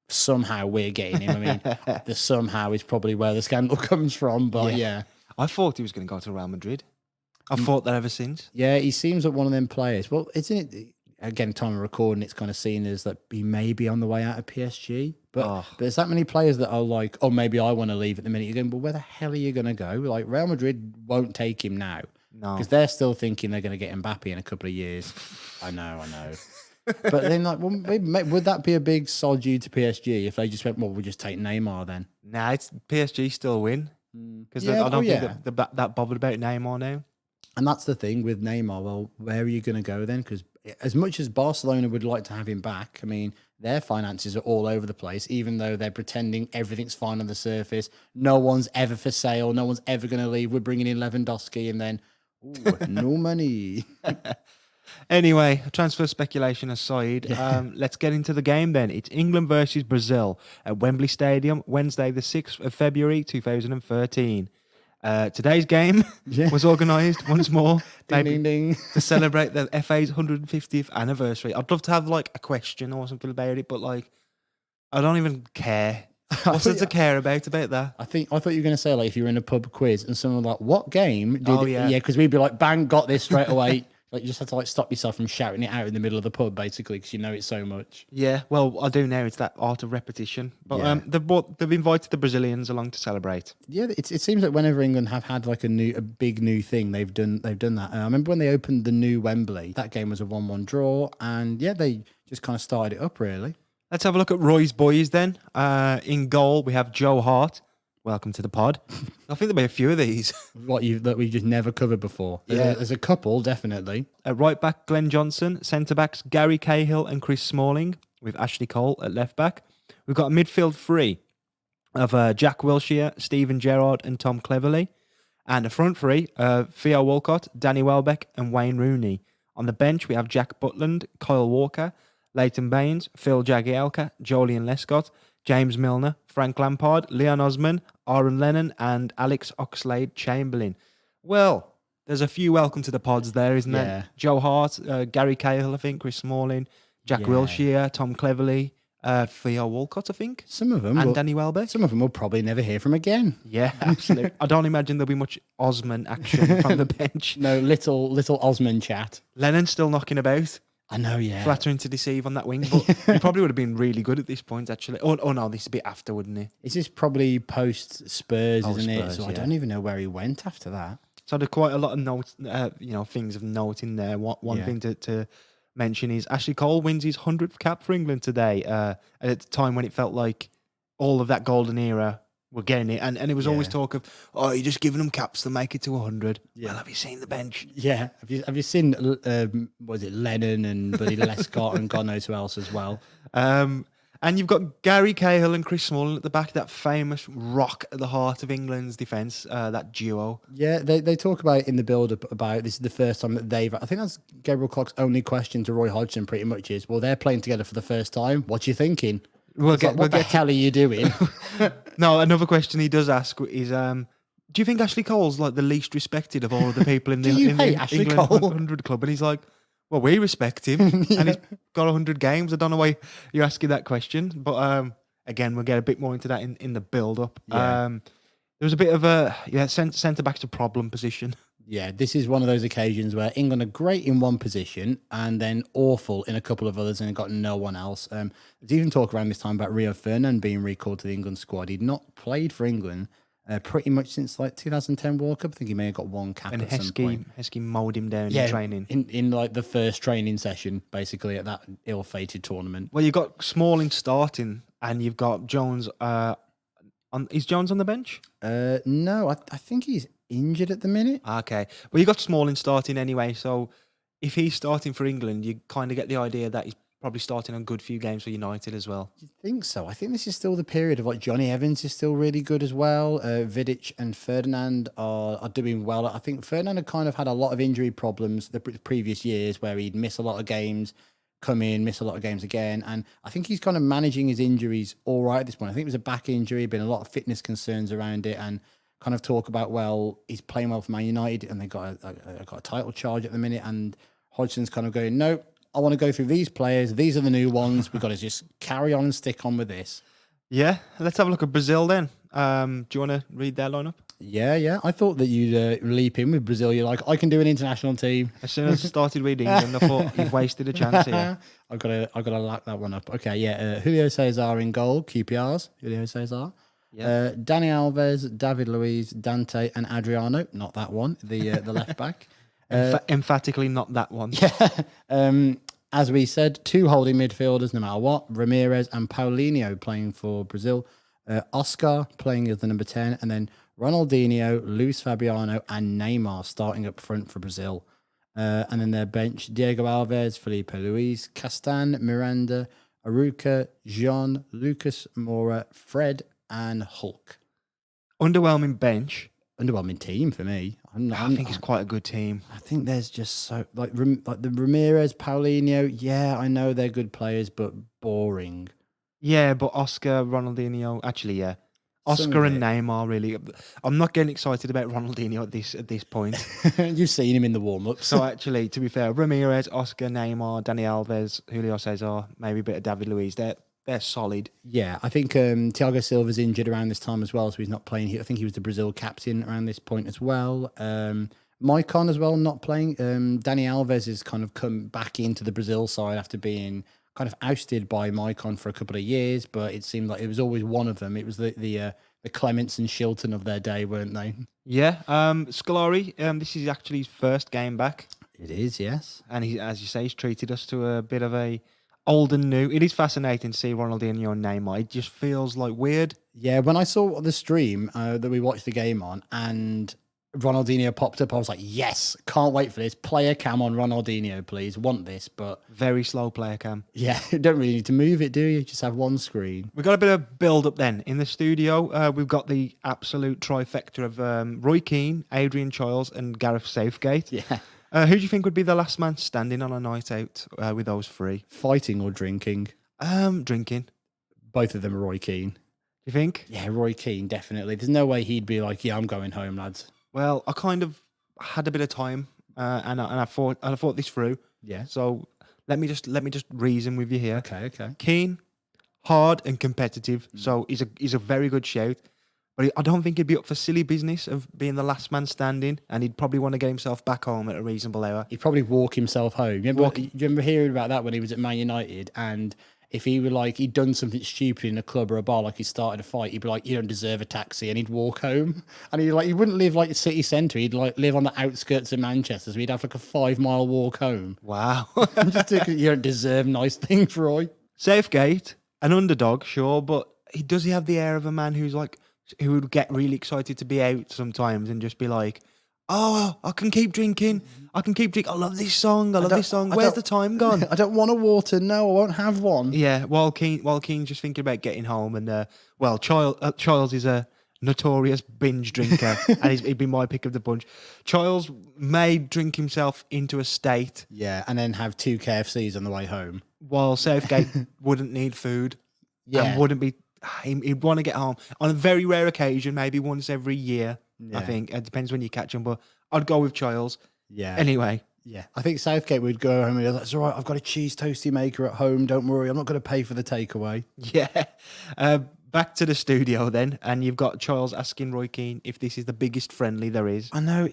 somehow we're getting him. I mean, the somehow is probably where the scandal comes from, but yeah. I thought he was going to go to Real Madrid. I've thought that ever since. Yeah, he seems like one of them players. Well, isn't it? Again, time of recording, it's kind of seen as that he may be on the way out of PSG. But there's that many players that are like, oh, maybe I want to leave at the minute. You're going, well, where the hell are you going to go? Like, Real Madrid won't take him now. No. Because they're still thinking they're going to get Mbappe in a couple of years. I know. But then, like, well, would that be a big sod due to PSG if they just went, well, we'll just take Neymar then? Nah, it's PSG still win. Because Yeah, I don't yeah. think they're that bothered about Neymar now. And that's the thing with Neymar. Well, where are you going to go then? Because as much as Barcelona would like to have him back, I mean, their finances are all over the place, even though they're pretending everything's fine on the surface. No one's ever for sale. No one's ever going to leave. We're bringing in Lewandowski, and then, ooh, no money. Anyway, transfer speculation aside, let's get into the game then. It's England versus Brazil at Wembley Stadium, Wednesday, the 6th of February, 2013. Today's game was organised once more Ding, ding. to celebrate the FA's 150th anniversary. I'd love to have like a question or something about it, but like, I don't even care. What's there to care about that? I thought you were going to say, like, if you were in a pub quiz and someone was like, what game did... Oh, yeah. Yeah, because we'd be like, bang, got this straight away. Like, you just have to, like, stop yourself from shouting it out in the middle of the pub, basically, because you know it so much. Yeah, well, I do now. It's that art of repetition. But Yeah. they've invited the Brazilians along to celebrate. Yeah, it seems like whenever England have had, like, a big new thing, they've done that. I remember when they opened the new Wembley, that game was a 1-1 draw, and, yeah, they just kind of started it up, really. Let's have a look at Roy's boys then. In goal, we have Joe Hart. Welcome to the pod. I think there'll be a few of these. That we've just never covered before. There's a couple, definitely. At right back, Glenn Johnson. Centre backs, Gary Cahill and Chris Smalling, with Ashley Cole at left back. We've got a midfield three of Jack Wilshere, Stephen Gerrard and Tom Cleverley. And a front three, Theo Walcott, Danny Welbeck and Wayne Rooney. On the bench, we have Jack Butland, Kyle Walker, Leighton Baines, Phil Jagielka, Jolyon Lescott, James Milner, Frank Lampard, Leon Osman, Aaron Lennon, and Alex Oxlade-Chamberlain. Well, there's a few welcome to the pods there, isn't there? Joe Hart, Gary Cahill, I think, Chris Smalling, Jack Wilshere, Tom Cleverley, Theo Walcott, I think, Some of them, and will, Danny Welbeck. some of them will probably never hear from again. Yeah, absolutely. I don't imagine there'll be much Osman action from the bench. No, little Osman chat. Lennon's still knocking about, I know, yeah. flattering to deceive on that wing, but he probably would have been really good at this point, actually. Oh no, this is a bit after, wouldn't he? Is this probably post Spurs, Oh, isn't it? Spurs, So I yeah. don't even know where he went after that. So there's quite a lot of notes, things of note in there. One Yeah. thing to mention is Ashley Cole wins his 100th cap for England today. At a time when it felt like all of that golden era were getting it, and it was always Yeah. talk of, oh, you're just giving them caps to make it to 100. Yeah. Well, have you seen the bench? Yeah, have you seen was it Lennon and Buddy Lescott and God knows who else as well? And you've got Gary Cahill and Chris Smalling at the back, that famous rock at the heart of England's defence, that duo. Yeah, they talk about it in the build up about this is the first time that they've. I think that's Gabriel Clark's only question to Roy Hodgson. Pretty much is, well, they're playing together for the first time. What you thinking? We'll It's like, what the hell are you doing? No, another question he does ask is, do you think Ashley Cole's like the least respected of all of the people in the, Do you in hate the Ashley England Cole? 100 club? And he's like, well, we respect him, and he's got 100 games. I don't know why you're asking that question, but again, we'll get a bit more into that in the build-up. Yeah. There was a bit of a centre back's a problem position. Yeah, this is one of those occasions where England are great in one position and then awful in a couple of others and got no one else. There's even talk around this time about Rio Ferdinand being recalled to the England squad. He'd not played for England pretty much since like 2010 World Cup. I think he may have got one cap And at some point. Heskey mowed him down in training. in like the first training session, basically at that ill-fated tournament. Well, you've got Smalling starting, and you've got Jones. Is Jones on the bench? No, I think he's injured at the minute. Okay. Well, you got Smalling starting anyway, so if he's starting for England, you kind of get the idea that he's probably starting a good few games for United as well. I think so. I think this is still the period of like Johnny Evans is still really good as well. Vidic and Ferdinand are doing well. I think Ferdinand had kind of had a lot of injury problems the previous years where he'd miss a lot of games, come in, miss a lot of games again. And I think he's kind of managing his injuries all right at this point. I think it was a back injury, been a lot of fitness concerns around it, and kind of talk about, well, he's playing well for Man United and they got a title charge at the minute. And Hodgson's kind of going, no, I want to go through these players. These are the new ones. We've got to just carry on and stick on with this. Yeah, let's have a look at Brazil then. Do you want to read their lineup? Yeah. I thought that you'd leap in with Brazil. You're like, I can do an international team. As soon as I started reading England, I thought you've wasted a chance here. I've got to lock that one up. Okay, yeah. Julio Cesar in goal, QPRs. Julio Cesar. Yeah. Dani Alves, David Luiz, Dante, and Adriano. Not that one. The left back. Emphatically not that one. As we said, two holding midfielders, no matter what. Ramirez and Paulinho playing for Brazil. Oscar playing as the number 10. And then Ronaldinho, Luis Fabiano, and Neymar starting up front for Brazil. And then their bench, Diego Alves, Felipe Luis, Castan, Miranda, Aruca, Jean, Lucas Moura, Fred, and Hulk. Underwhelming bench. Underwhelming team for me. I think it's quite a good team. I think there's just so like the Ramirez, Paulinho. Yeah, I know they're good players, but boring. Yeah, but Oscar, Ronaldinho, actually, yeah. Some Oscar of and it. Neymar, really. I'm not getting excited about Ronaldinho at this point. You've seen him in the warm-ups. So actually, to be fair, Ramirez, Oscar, Neymar, Dani Alves, Julio Cesar, maybe a bit of David Luiz. They're solid. Yeah, I think Thiago Silva's injured around this time as well, so he's not playing. I think he was the Brazil captain around this point as well. Maicon as well, not playing. Dani Alves has kind of come back into the Brazil side after being kind of ousted by Maicon for a couple of years, but it seemed like it was always one of them. It was the Clements and Shilton of their day, weren't they? Yeah. Scolari, this is actually his first game back. It is, yes. And he, as you say, he's treated us to a bit of a old and new. It is fascinating to see Ronaldinho and Neymar. It just feels like weird. Yeah, when I saw the stream that we watched the game on and Ronaldinho popped up, I was like, yes, can't wait for this. Play a cam on Ronaldinho, please. Want this, but Very slow player cam. yeah, you don't really need to move it, do you? Just have one screen. We've got a bit of build up then. In the studio, we've got the absolute trifecta of Roy Keane, Adrian Chiles, and Gareth Southgate. Yeah. Who do you think would be the last man standing on a night out with those three? Fighting or drinking? Drinking. Both of them are Roy Keane. Do you think? Yeah, Roy Keane, definitely. There's no way he'd be like, yeah, I'm going home, lads. Well, I kind of had a bit of time, and I thought this through. Yeah. So let me just reason with you here. Okay. Keane, hard and competitive. So he's a very good shout. But I don't think he'd be up for silly business of being the last man standing, and he'd probably want to get himself back home at a reasonable hour. He'd probably walk himself home. Do you remember hearing about that when he was at Man United? And if he were like, he'd done something stupid in a club or a bar, like he started a fight, he'd be like, you don't deserve a taxi, and he'd walk home. And he wouldn't live like city centre. He'd like live on the outskirts of Manchester. So he'd have like a 5-mile walk home. Wow. Just because you don't deserve nice things, Roy. Southgate, an underdog, sure, but does he have the air of a man who would get really excited to be out sometimes and just be like, oh, I can keep drinking. I can keep drinking. I love this song. Where's the time gone? I don't want a water. No, I won't have one. Yeah, while Keane's just thinking about getting home, and Charles is a notorious binge drinker, and he'd be my pick of the bunch. Charles may drink himself into a state. Yeah, and then have 2 KFCs on the way home. While Southgate wouldn't need food. Yeah. And wouldn't be. He'd want to get home on a very rare occasion, maybe once every year. Yeah. I think it depends when you catch him, but I'd go with Charles. Yeah. Anyway, Yeah. I think Southgate would go home and be like, that's all right, I've got a cheese toasty maker at home. Don't worry, I'm not going to pay for the takeaway. yeah. Back to the studio then, and you've got Charles asking Roy Keane if this is the biggest friendly there is. I know,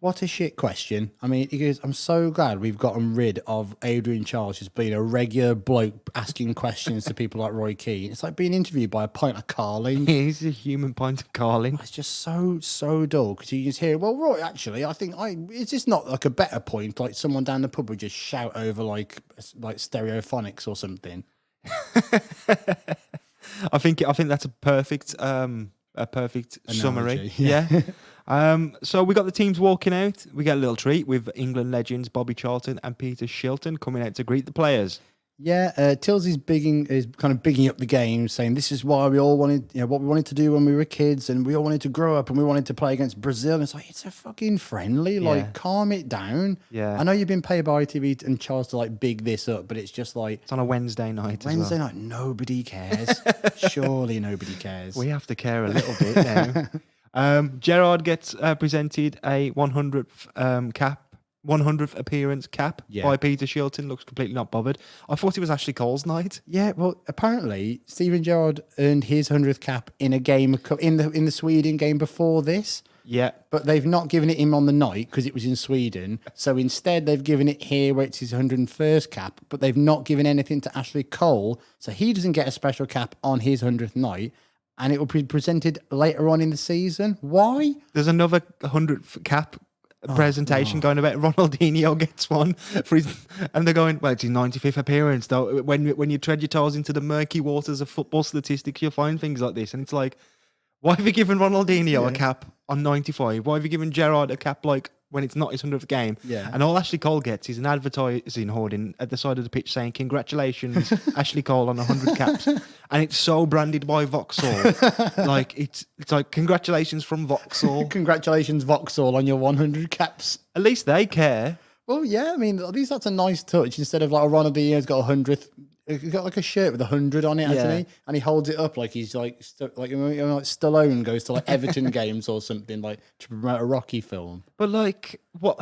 what a shit question. I mean, he goes, I'm so glad we've gotten rid of Adrian Charles just being a regular bloke asking questions to people like Roy Keane. It's like being interviewed by a pint of Carling. He's a human pint of Carling. It's just so dull because you just hear, well, Roy, actually, I think is this not like a better point? Like someone down the pub would just shout over like stereophonics or something. I think that's a perfect summary. yeah. So we got the teams walking out. We get a little treat with England legends Bobby Charlton and Peter Shilton coming out to greet the players. Yeah, Tills is kind of bigging up the game, saying this is why we all wanted, what we wanted to do when we were kids, and we all wanted to grow up and we wanted to play against Brazil. And it's like, it's a fucking friendly, like, calm it down. Yeah. I know you've been paid by ITV and Charles to like big this up, but it's just like It's on a Wednesday night. Wednesday night, nobody cares. Surely nobody cares. We have to care a little bit now. Gerrard gets presented a 100th appearance cap by Peter Shilton. Looks completely not bothered. I thought it was Ashley Cole's night. Yeah, well, apparently Steven Gerrard earned his 100th cap in a game in the Sweden game before this. Yeah. But they've not given it him on the night because it was in Sweden. So instead, they've given it here where it's his 101st cap, but they've not given anything to Ashley Cole. So he doesn't get a special cap on his 100th night. And it will be presented later on in the season. Why? There's another 100th cap presentation going about. Ronaldinho gets one for his, and they're going, well, it's his 95th appearance. Though when you tread your toes into the murky waters of football statistics, you'll find things like this. And it's like, why have you given Ronaldinho a cap on 95? Why have you given Gerrard a cap like when it's not his 100th game? Yeah. And all Ashley Cole gets is an advertising hoarding at the side of the pitch saying, congratulations, Ashley Cole on 100 caps. And it's so branded by Vauxhall. Like, it's like, congratulations from Vauxhall. Congratulations, Vauxhall, on your 100 caps. At least they care. Well, yeah, I mean, at least that's a nice touch. Instead of like Ronaldinho's got 100th, he's got like a shirt with 100 on it, hasn't he? And he holds it up like he's like Stallone goes to like Everton games or something, like to promote a Rocky film. But like, what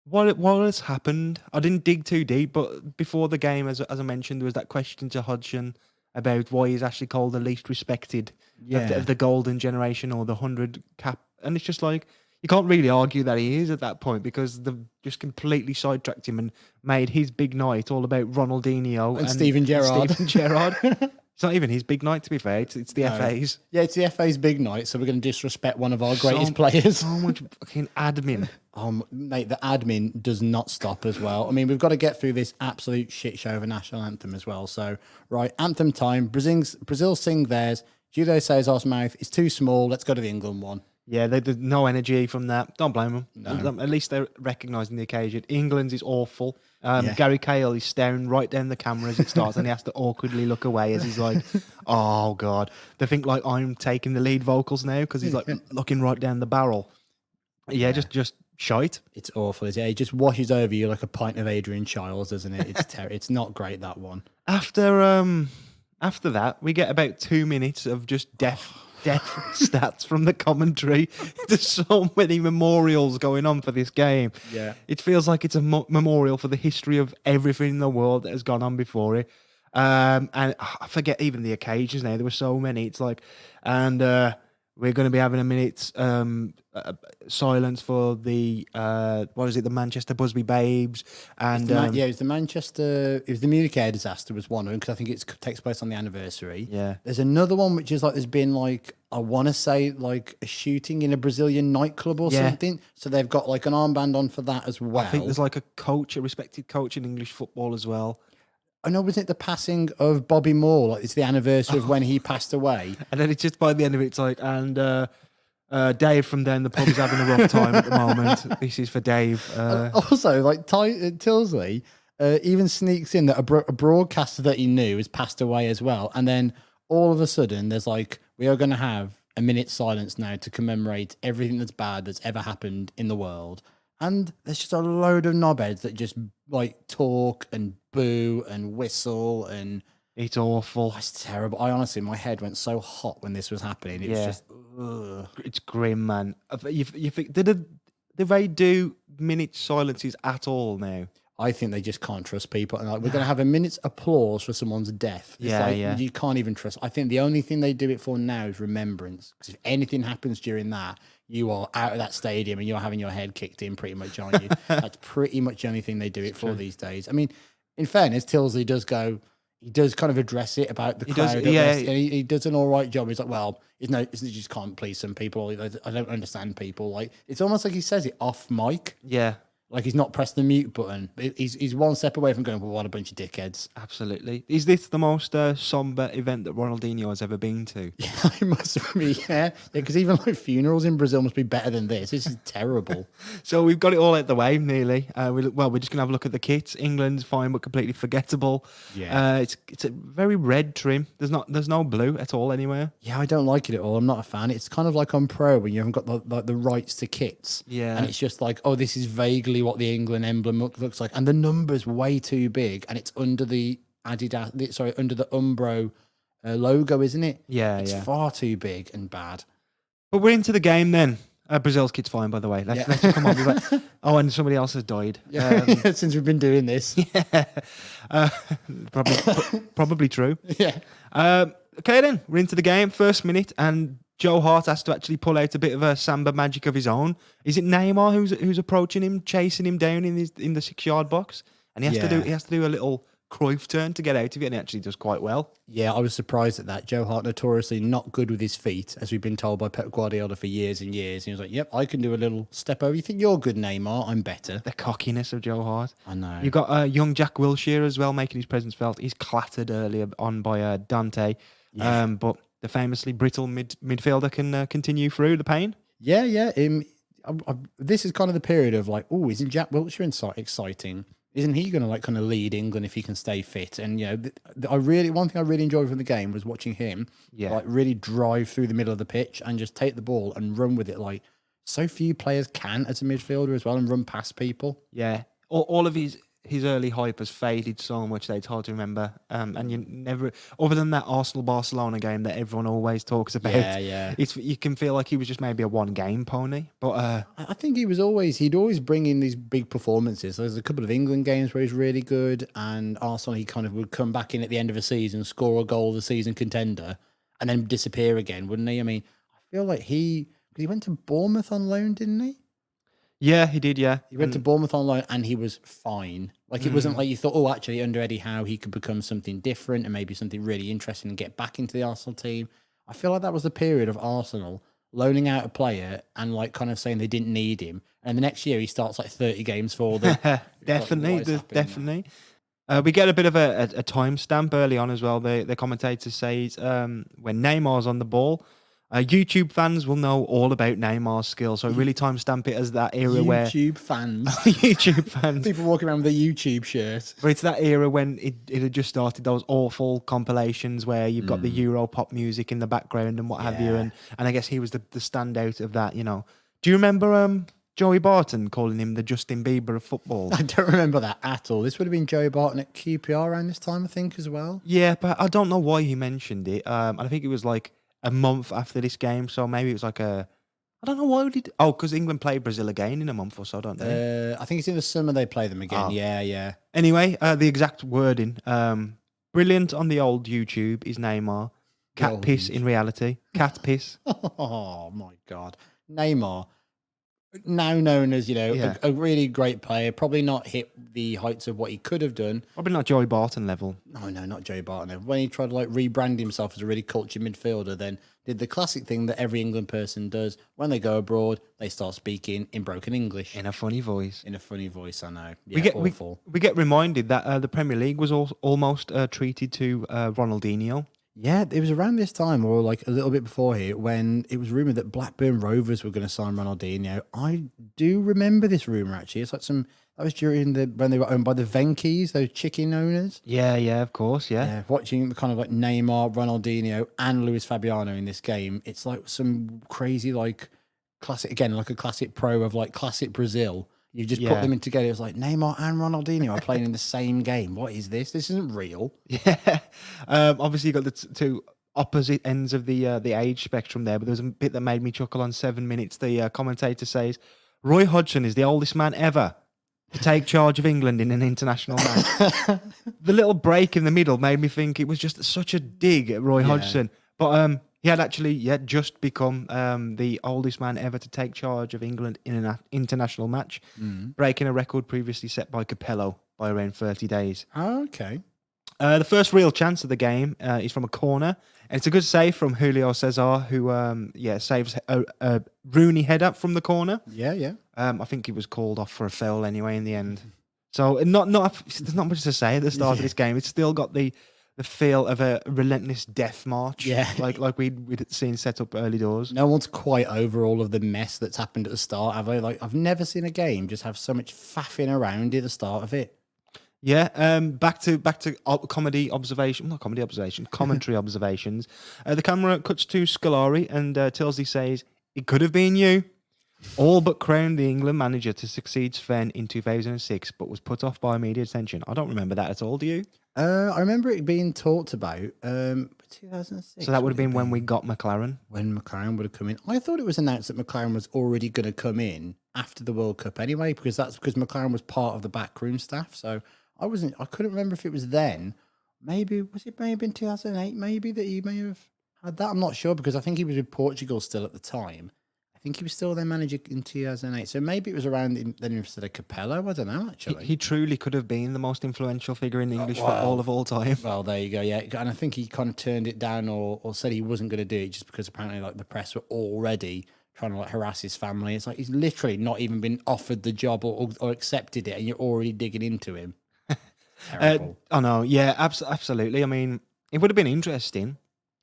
has happened? I didn't dig too deep, but before the game, as I mentioned, there was that question to Hodgson about why is Ashley Cole the least respected of the golden generation or the 100 cap, and it's just like, you can't really argue that he is at that point because they've just completely sidetracked him and made his big night all about Ronaldinho and Steven Gerrard. It's not even his big night, to be fair. It's the FA's. Yeah, it's the FA's big night, so we're going to disrespect one of our greatest players. So much fucking admin. Mate, the admin does not stop as well. I mean, we've got to get through this absolute shit show of a national anthem as well. So, right, anthem time. Brazil sing theirs. Judo says our mouth is too small. Let's go to the England one. Yeah, there's no energy from that. Don't blame them. No. At least they're recognising the occasion. England's is awful. Gary Cahill is staring right down the camera as it starts, and he has to awkwardly look away as he's like, "Oh God!" They think like I'm taking the lead vocals now because he's like looking right down the barrel. Yeah. Just shite. It's awful. It just washes over you like a pint of Adrian Childs, doesn't it? It's it's not great, that one. After that, we get about 2 minutes of just death stats from the commentary. There's so many memorials going on for this game. Yeah. It feels like it's a memorial for the history of everything in the world that has gone on before it. And I forget even the occasions now. There were so many. It's like, and we're going to be having a minute's silence for the what is it? The Manchester Busby Babes, and It was the Manchester. It was the Munich air disaster was one of them because I think it takes place on the anniversary. yeah, There's another one which is like there's been like I want to say like a shooting in a Brazilian nightclub or Yeah. something. So they've got like an armband on for that as well. I think there's like a coach, a respected coach in English football as well. I know, wasn't it the passing of Bobby Moore? Like it's the anniversary of when he passed away. And then it's just by the end of it, it's like, and Dave from down the pub is having a rough time at the moment. This is for Dave. Also, like Tilsley even sneaks in that a broadcaster that he knew has passed away as well. And then all of a sudden, there's like, we are going to have a minute's silence now to commemorate everything that's bad that's ever happened in the world. And there's just a load of knobheads that just like talk and boo and whistle and It's awful. it's terrible. I honestly, my head went so hot when this was happening. It was Yeah. just, ugh. It's grim, man. You think did they do minute silences at all now? I think they just can't trust people. And like, we're going to have a minute's applause for someone's death. It's Yeah, like, yeah. you can't even trust. I think the only thing they do it for now is remembrance. Because if anything happens during that, you are out of that stadium and you're having your head kicked in pretty much, aren't you? That's pretty much the only thing they do it for these days. I mean, in fairness, Tilsley does he does kind of address it about the crowd. And he does an all right job. He's like, well, he just can't please some people. I don't understand people. Like, it's almost like he says it off mic. Yeah, Like he's not pressed the mute button. He's one step away from going, well, what a bunch of dickheads. absolutely. Is this the most somber event that Ronaldinho has ever been to? Yeah, it must be, yeah. Because even like funerals in Brazil must be better than this. This is terrible. So we've got it all out the way, nearly. We're just gonna have a look at the kits. England's fine, but completely forgettable. Yeah. It's a very red trim. There's no blue at all anywhere. Yeah, I don't like it at all. I'm not a fan. It's kind of like on Pro when you haven't got the rights to kits. Yeah. And it's just like, oh, this is vaguely what the England emblem looks like. And the number's way too big. And it's under the under the Umbro logo, isn't it? Yeah, It's yeah. far too big and bad. But we're into the game then. Brazil's kit's fine, by the way. Let's just come on. Oh, and somebody else has died. Yeah, since we've been doing this. Probably true. Yeah. Okay, then we're into the game. First minute, and Joe Hart has to actually pull out a bit of a samba magic of his own. Is it Neymar who's approaching him, chasing him down in the 6-yard box, and he has to do a little Cruyff turn to get out of it, and he actually does quite well. Yeah, I was surprised at that. Joe Hart notoriously not good with his feet, as we've been told by Pep Guardiola for years and years. And he was like, "Yep, I can do a little step over. You think you're good, Neymar? I'm better." The cockiness of Joe Hart. I know. You've got young Jack Wilshere as well, making his presence felt. He's clattered earlier on by Dante, but the famously brittle midfielder can continue through the pain. Yeah. This is kind of the period of like, oh, isn't Jack Wilshere exciting? Isn't he going to like kind of lead England if he can stay fit? And you know, one thing I really enjoyed from the game was watching him, like really drive through the middle of the pitch and just take the ball and run with it. Like so few players can as a midfielder as well, and run past people. Yeah, all of his early hype has faded so much that it's hard to remember. And you never, other than that Arsenal-Barcelona game that everyone always talks about, you can feel like he was just maybe a one-game pony. But I think he'd always bring in these big performances. There's a couple of England games where he's really good, and Arsenal he kind of would come back in at the end of a season, score a goal, the season contender, and then disappear again, wouldn't he? I mean, I feel like he went to Bournemouth on loan, didn't he? yeah, he did. Yeah, He went to Bournemouth on loan and he was fine. Like, it wasn't like you thought, oh, actually, under Eddie Howe, he could become something different and maybe something really interesting and get back into the Arsenal team. I feel like that was the period of Arsenal loaning out a player and, like, kind of saying they didn't need him. And the next year, he starts, like, 30 games for them. Definitely. We get a bit of a timestamp early on as well. The commentator says when Neymar's on the ball, YouTube fans will know all about Neymar's skill. So really timestamp it as that era where YouTube fans. YouTube fans. People walking around with a YouTube shirt. But it's that era when it had just started, those awful compilations where you've got the Euro pop music in the background and what have you. And I guess he was the standout of that, you know. Do you remember Joey Barton calling him the Justin Bieber of football? I don't remember that at all. This would have been Joey Barton at QPR around this time, I think, as well. Yeah, but I don't know why he mentioned it. I think it was like a month after this game, so maybe it was like I don't know why we did. Oh, because England play Brazil again in a month or so, don't they? I think it's in the summer they play them again. Oh. Yeah. Anyway, the exact wording. Brilliant on the old YouTube is Neymar. Cat old piss in reality. Cat piss. Oh my God. Neymar, now known as, Yeah. a really great player, probably not hit the heights of what he could have done. Probably not Joey Barton level. No, not Joe Barton. When he tried to rebrand himself as a really cultured midfielder, then did the classic thing that every England person does. When they go abroad, they start speaking in broken English. In a funny voice. In a funny voice, I know. Yeah, we get awful. we get reminded that the Premier League was almost treated to Ronaldinho. Yeah, it was around this time, or like a little bit before here, when it was rumored that Blackburn Rovers were going to sign Ronaldinho. I do remember this rumor actually. It's like that was during when they were owned by the Venkies, those chicken owners. Yeah, of course, yeah. Watching the kind of like Neymar, Ronaldinho, and Luis Fabiano in this game, it's like some crazy like classic like a classic pro of like classic Brazil. You just put them in together. It's like Neymar and Ronaldinho are playing in the same game. What is this? This isn't real. Yeah. Obviously, you got the two opposite ends of the age spectrum there, but there was a bit that made me chuckle on 7 minutes. The commentator says, Roy Hodgson is the oldest man ever to take charge of England in an international match. The little break in the middle made me think it was just such a dig at Roy Hodgson. But he had actually just become the oldest man ever to take charge of England in an international match, breaking a record previously set by Capello by around 30 days. Oh, okay. The first real chance of the game is from a corner, and it's a good save from Julio Cesar, who saves a Rooney header from the corner. Yeah. I think he was called off for a foul anyway in the end. So there's not much to say at the start of this game. It's still got the feel of a relentless death march, like we'd seen set up early doors. No one's quite over all of the mess that's happened at the start, have they? Like, I've never seen a game just have so much faffing around at the start of it. Yeah, back to commentary observations. The camera cuts to Scolari, and Tilsley says, "It could have been you." All but crowned the England manager to succeed Sven in 2006, but was put off by media attention. I don't remember that at all, do you? I remember it being talked about 2006. So that would have been when we got McLaren. When McLaren would have come in. I thought it was announced that McLaren was already going to come in after the World Cup anyway, because McLaren was part of the backroom staff. So I couldn't remember if it was then. Maybe in 2008, maybe that he may have had that. I'm not sure, because I think he was with Portugal still at the time. I think he was still their manager in 2008. So maybe it was around then instead of Capello. I don't know, actually. He truly could have been the most influential figure in English football of all time. Well, there you go, yeah. And I think he kind of turned it down or said he wasn't going to do it just because apparently like the press were already trying to like harass his family. It's like he's literally not even been offered the job or accepted it, and you're already digging into him. Terrible. I know, yeah, absolutely. I mean, it would have been interesting.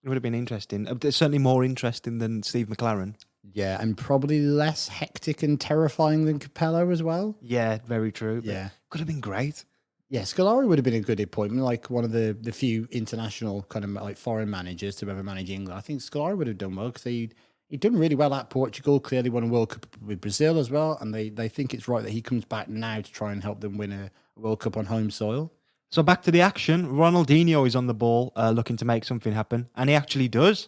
Certainly more interesting than Steve McLaren. Yeah, and probably less hectic and terrifying than Capello as well. Yeah, very true. Yeah. Could have been great. Yeah, Scolari would have been a good appointment, like one of the few international kind of like foreign managers to ever manage England. I think Scolari would have done well because he'd done really well at Portugal, clearly won a World Cup with Brazil as well, and they think it's right that he comes back now to try and help them win a World Cup on home soil. So back to the action. Ronaldinho is on the ball looking to make something happen, and he actually does.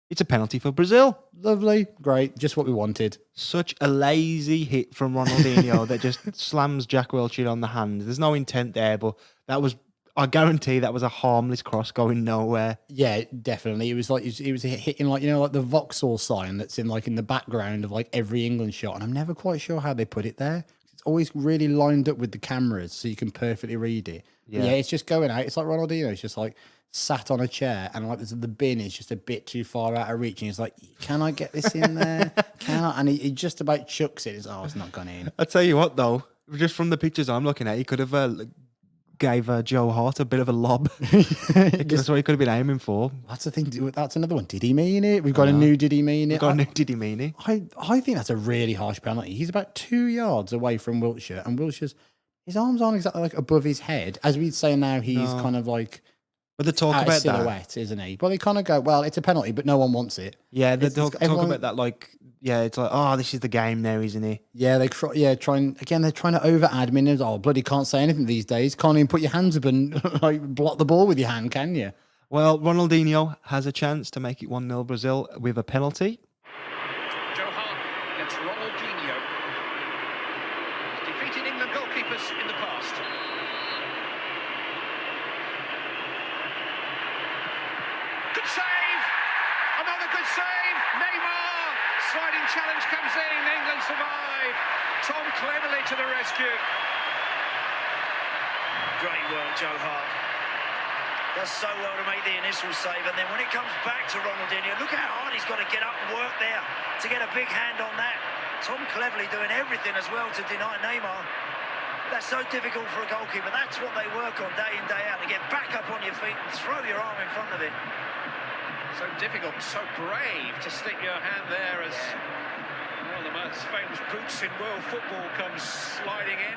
It's a penalty for Brazil. Lovely, great, just what we wanted. Such a lazy hit from Ronaldinho that just slams Jack Wilshere on the hand. There's no intent there, but I guarantee that was a harmless cross going nowhere. Yeah, definitely. It was like it was hitting like like the Vauxhall sign that's in the background of like every England shot, and I'm never quite sure how they put it there. It's always really lined up with the cameras so you can perfectly read it. Yeah, it's just going out. It's like Ronaldinho. It's just like sat on a chair, and like the bin is just a bit too far out of reach, and he's like, "Can I get this in there? Can I?" And he just about chucks it. It's not gone in. I tell you what, though, just from the pictures I'm looking at, he could have gave Joe Hart a bit of a lob. That's what he could have been aiming for. That's the thing. That's another one. Did he mean it? We've got a new did he mean it? Did he mean it? I think that's a really harsh penalty. He's about 2 yards away from Wilshere, and Wilshere's his arms aren't exactly like above his head. As we'd say now, he's No. kind of like But they talk out of about that. silhouette, isn't he? Well, they kind of go, well, it's a penalty, but no one wants it. Yeah, they It's- talk everyone- about that like, yeah, it's like, oh, this is the game now, isn't it? Yeah, they're trying again. They're trying to over admin. Oh, bloody can't say anything these days. Can't even put your hands up and like block the ball with your hand, can you? Well, Ronaldinho has a chance to make it 1-0 Brazil with a penalty. Joe Hart against Ronaldinho. He's defeated England goalkeepers in the past. Good save! Another good save! Neymar! Sliding challenge comes in. England survive. Tom cleverly to the rescue. Great work, Joe Hart. Does so well to make the initial save, and then when it comes back to Ronaldinho, look how hard he's got to get up and work there to get a big hand on that. Tom cleverly doing everything as well to deny Neymar. That's so difficult for a goalkeeper. That's what they work on day in, day out, to get back up on your feet and throw your arm in front of it. So difficult, so brave to stick your hand there as one of the most famous boots in world football comes sliding in.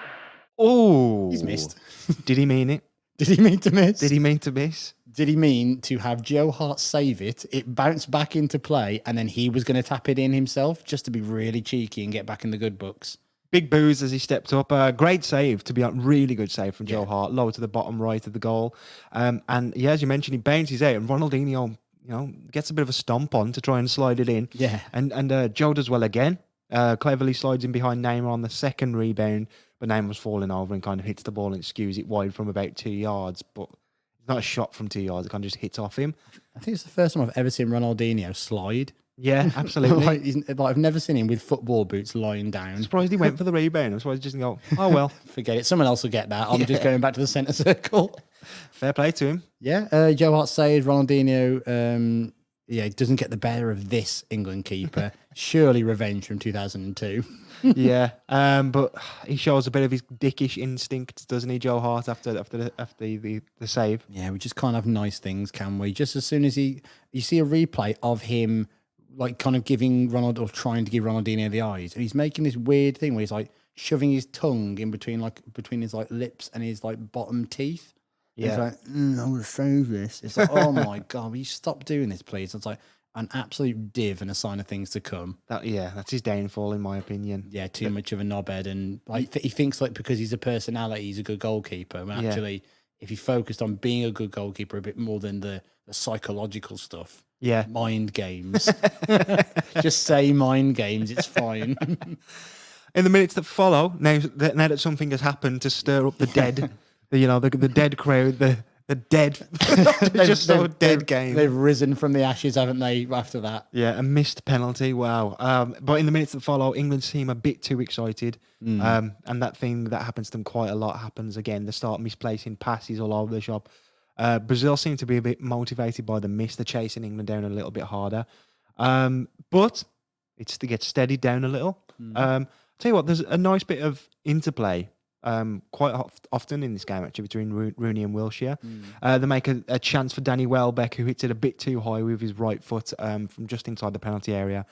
Oh, He's missed. Did he mean it? Did he mean to miss? Did he mean to miss? Did he mean to have Joe Hart save it? It bounced back into play, and then he was going to tap it in himself just to be really cheeky and get back in the good books. Big boos as he stepped up. Great save, to be honest. Really good save from Joe Hart. Low to the bottom right of the goal. And yeah, as you mentioned, he bounces out, and Ronaldinho, gets a bit of a stomp on to try and slide it in. Yeah. And Joe does well again. Cleverly slides in behind Neymar on the second rebound, but Neymar's falling over and kind of hits the ball and skews it wide from about 2 yards. But it's not a shot from 2 yards. It kind of just hits off him. I think it's the first time I've ever seen Ronaldinho slide. Yeah, absolutely. I've never seen him with football boots lying I'm down. surprised he went for the rebound. I'm surprised he just go, oh, well, Forget it. Someone else will get that. I'm just going back to the centre circle. fair play to him. Yeah, Joe Hart saved Ronaldinho. He doesn't get the better of this England keeper. Surely revenge from 2002. Yeah, but he shows a bit of his dickish instincts, doesn't he, Joe Hart, after the save? Yeah, we just can't have nice things, can we? Just as soon as you see a replay of him, like kind of giving Ronald or trying to give Ronaldinho the eyes, and he's making this weird thing where he's like shoving his tongue in between his like lips and his like bottom teeth. Yeah. He's like, I'm gonna save this. It's like, oh my god, will you stop doing this, please? It's like an absolute div and a sign of things to come. That's his downfall, in my opinion. Yeah, too much of a knobhead, and like he thinks like because he's a personality, he's a good goalkeeper. When actually, if he focused on being a good goalkeeper a bit more than the psychological stuff, mind games. Just say mind games. It's fine. In the minutes that follow, now that something has happened to stir up the dead, the dead crowd, the dead, just so dead game. They've risen from the ashes, haven't they? After that, Yeah, a missed penalty. Wow. But in the minutes that follow, England seem a bit too excited. And that thing that happens to them quite a lot happens again. They start misplacing passes all over the shop. Brazil seem to be a bit motivated by the miss. They're chasing England down a little bit harder. But it's to get steadied down a little. Tell you what, there's a nice bit of interplay quite often in this game, actually, between Rooney and Wilshere. They make a chance for Danny Welbeck, who hits it a bit too high with his right foot from just inside the penalty area.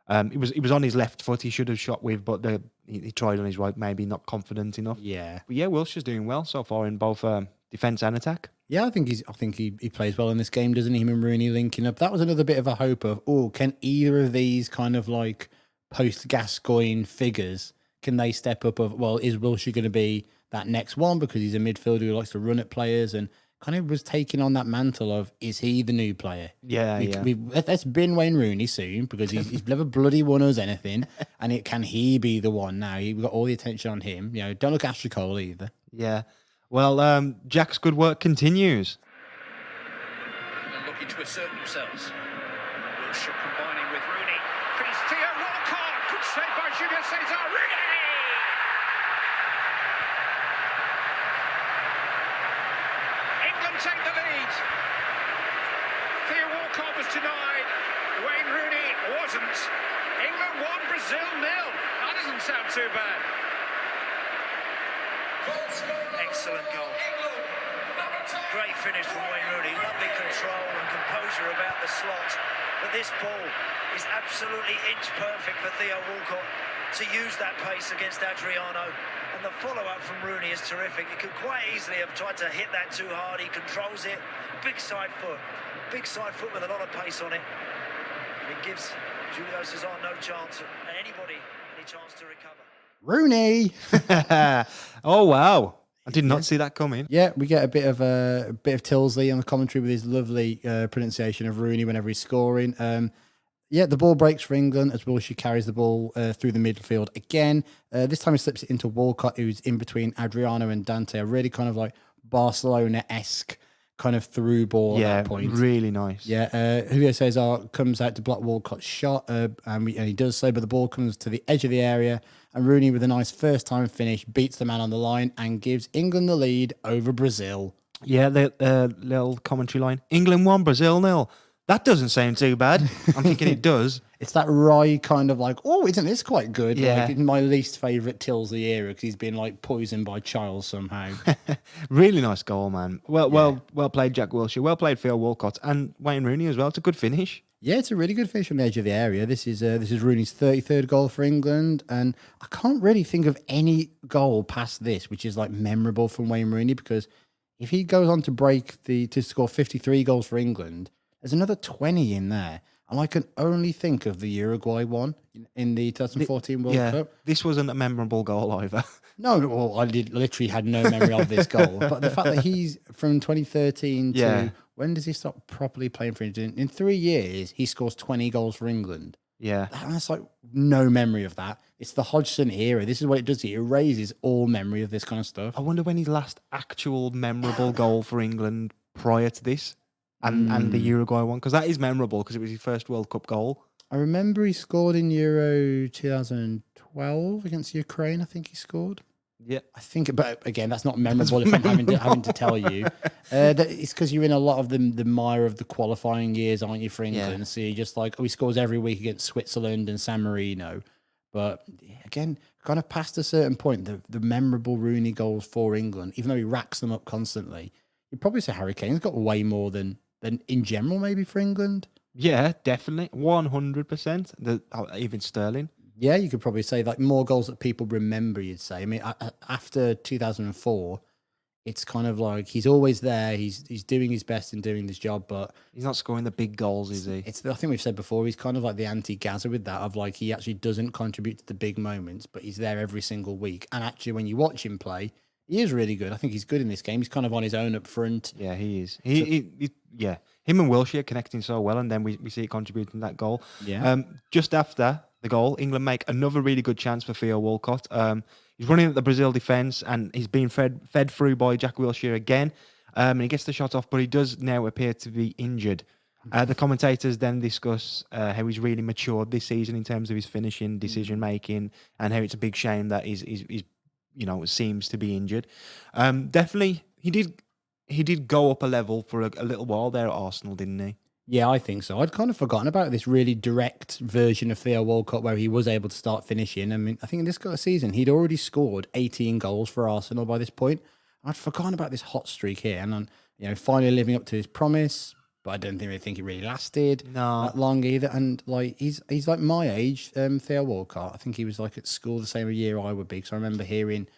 It was on his left foot. He should have shot with, but he tried on his right, maybe not confident enough. yeah, But yeah, Wilshere's doing well so far in both defence and attack. yeah. I think he plays well in this game, doesn't he? Him and Rooney linking up. That was another bit of a hope of, can either of these kind of like post Gascoigne figures, can they step up? Is Wilshere going to be that next one because he's a midfielder who likes to run at players and kind of was taking on that mantle of, is he the new player? Yeah, Let's bin Wayne Rooney soon because he's never bloody won us anything. And can he be the one now? We've got all the attention on him. Don't look at Ashley Cole either. Yeah. Well, Jack's good work continues. And looking to assert themselves. Wilshere combining with Rooney. Feeds Theo Walcott. Good save by Julio Cesar. Rooney! England take the lead. Theo Walcott was denied. Wayne Rooney wasn't. England 1, Brazil 0. That doesn't sound too bad. Excellent goal. Great finish from Wayne Rooney. Lovely control and composure about the slot. But this ball is absolutely inch perfect for Theo Walcott to use that pace against Adriano. And the follow-up from Rooney is terrific. He could quite easily have tried to hit that too hard. He controls it. Big side foot with a lot of pace on it. And it gives Julio Cesar no chance, and anybody any chance to recover. Rooney. Oh wow! I did not see that coming. Yeah, we get a bit of Tilsley on the commentary with his lovely pronunciation of Rooney whenever he's scoring. Yeah, the ball breaks for England as Wilshere carries the ball through the midfield again. This time he slips it into Walcott, who's in between Adriano and Dante. A really kind of like Barcelona-esque kind of through ball at that point. Really nice. Yeah, Julio Cesar comes out to block Walcott's shot, and he does so, but the ball comes to the edge of the area, and Rooney, with a nice first-time finish, beats the man on the line and gives England the lead over Brazil. Yeah, the little commentary line. England 1, Brazil 0. That doesn't sound too bad. I'm thinking it does. It's that Roy kind of like, oh, isn't this quite good? Yeah. Like, my least favourite Tilsley era because he's been like poisoned by Charles somehow. Really nice goal, man. Well played, Jack Wilshere. Well played, Theo Walcott and Wayne Rooney as well. It's a good finish. Yeah, it's a really good finish on the edge of the area. This is Rooney's 33rd goal for England, and I can't really think of any goal past this which is like memorable from Wayne Rooney, because if he goes on to score 53 goals for England, there's another 20 in there. And I can only think of the Uruguay one in the 2014 World Cup. This wasn't a memorable goal either. No, well, I literally had no memory of this goal. But the fact that he's from 2013 to when does he stop properly playing for England? In 3 years, he scores 20 goals for England. Yeah. That's like no memory of that. It's the Hodgson era. This is what it does. It erases all memory of this kind of stuff. I wonder when his last actual memorable goal for England prior to this. And the Uruguay one, because that is memorable because it was his first World Cup goal. I remember he scored in Euro 2012 against Ukraine. I think he scored. Yeah, I think, but again, that's not memorable if I'm having to tell you. It's because you're in a lot of the mire of the qualifying years, aren't you, for England? Yeah. So you're just like, he scores every week against Switzerland and San Marino. But again, kind of past a certain point, the memorable Rooney goals for England, even though he racks them up constantly, you'd probably say Harry Kane's got way more than in general, maybe, for England. Yeah, definitely. 100%. Even Sterling. Yeah, you could probably say like more goals that people remember, you'd say. I mean, after 2004, it's kind of like he's always there. He's doing his best in doing this job, but he's not scoring the big goals, is he? I think we've said before, he's kind of like the anti-Gaza with that, of like he actually doesn't contribute to the big moments, but he's there every single week. And actually, when you watch him play, he is really good. I think he's good in this game. He's kind of on his own up front. Yeah, he is. Yeah. Him and Wilshere connecting so well, and then we see it contributing to that goal. Yeah. Just after the goal, England make another really good chance for Theo Walcott. He's running at the Brazil defence, and he's being fed through by Jack Wilshere again. And he gets the shot off, but he does now appear to be injured. The commentators then discuss how he's really matured this season in terms of his finishing, decision making, and how it's a big shame that he's seems to be injured. Definitely, he did go up a level for a little while there at Arsenal, didn't he? Yeah, I think so. I'd kind of forgotten about this really direct version of Theo Walcott where he was able to start finishing. I mean, I think in this season, he'd already scored 18 goals for Arsenal by this point. I'd forgotten about this hot streak here, and finally living up to his promise. But I don't really think it really lasted that long either. And like he's like my age, Theo Walcott. I think he was like at school the same year I would be. Because I remember hearing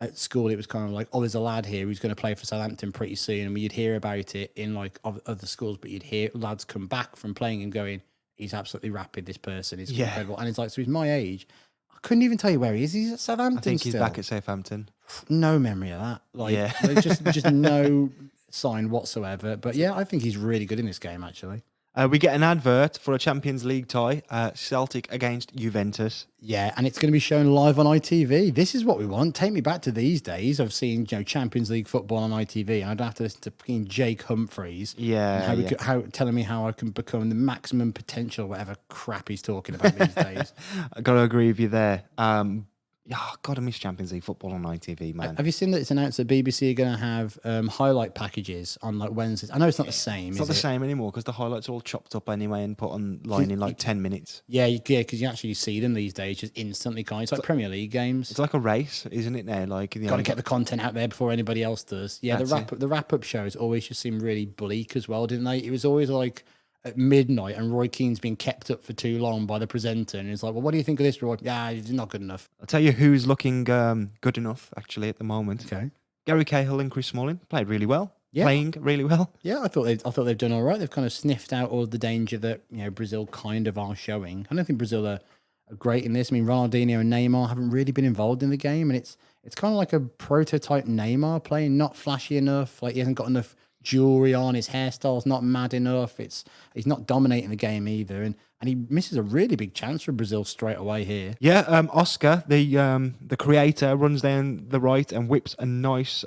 at school it was kind of like, oh, there's a lad here who's going to play for Southampton pretty soon, and you'd hear about it in like other schools, but you'd hear lads come back from playing and going, he's absolutely rapid. This person is incredible, and it's like, so he's my age. I couldn't even tell you where he is. He's at Southampton. I think still. He's back at Southampton. No memory of that. Like, just no sign whatsoever. But yeah, I think he's really good in this game, actually. We get an advert for a Champions League tie, Celtic against Juventus. Yeah, and it's going to be shown live on ITV. This is what we want. Take me back to these days of seeing Champions League football on ITV, and I'd have to listen to fucking Jake Humphreys. How telling me how I can become the maximum potential, whatever crap he's talking about these days. I got to agree with you there. God, I miss Champions League football on ITV, man. Have you seen that it's announced that BBC are going to have highlight packages on like Wednesdays? I know it's not the same. It's not the same anymore because the highlights are all chopped up anyway and put online in like 10 minutes. Yeah, because you actually see them these days just instantly. It's like Premier League games. It's like a race, isn't it? Now, like got to get the content out there before anybody else does. Yeah, the wrap up shows always just seem really bleak as well, didn't they? It was always like at midnight, and Roy Keane's been kept up for too long by the presenter, and he's like, "Well, what do you think of this, Roy?" Yeah, it's not good enough. I'll tell you who's looking good enough actually at the moment. Okay. Gary Cahill and Chris Smalling played really well. Yeah. Playing really well. Yeah, I thought they've done all right. They've kind of sniffed out all the danger that Brazil kind of are showing. I don't think Brazil are great in this. I mean, Ronaldinho and Neymar haven't really been involved in the game, and it's kind of like a prototype Neymar playing, not flashy enough. Like he hasn't got enough jewelry on, his hairstyle's not mad enough. He's not dominating the game either, and he misses a really big chance for Brazil straight away here. Yeah, Oscar, the creator, runs down the right and whips a nice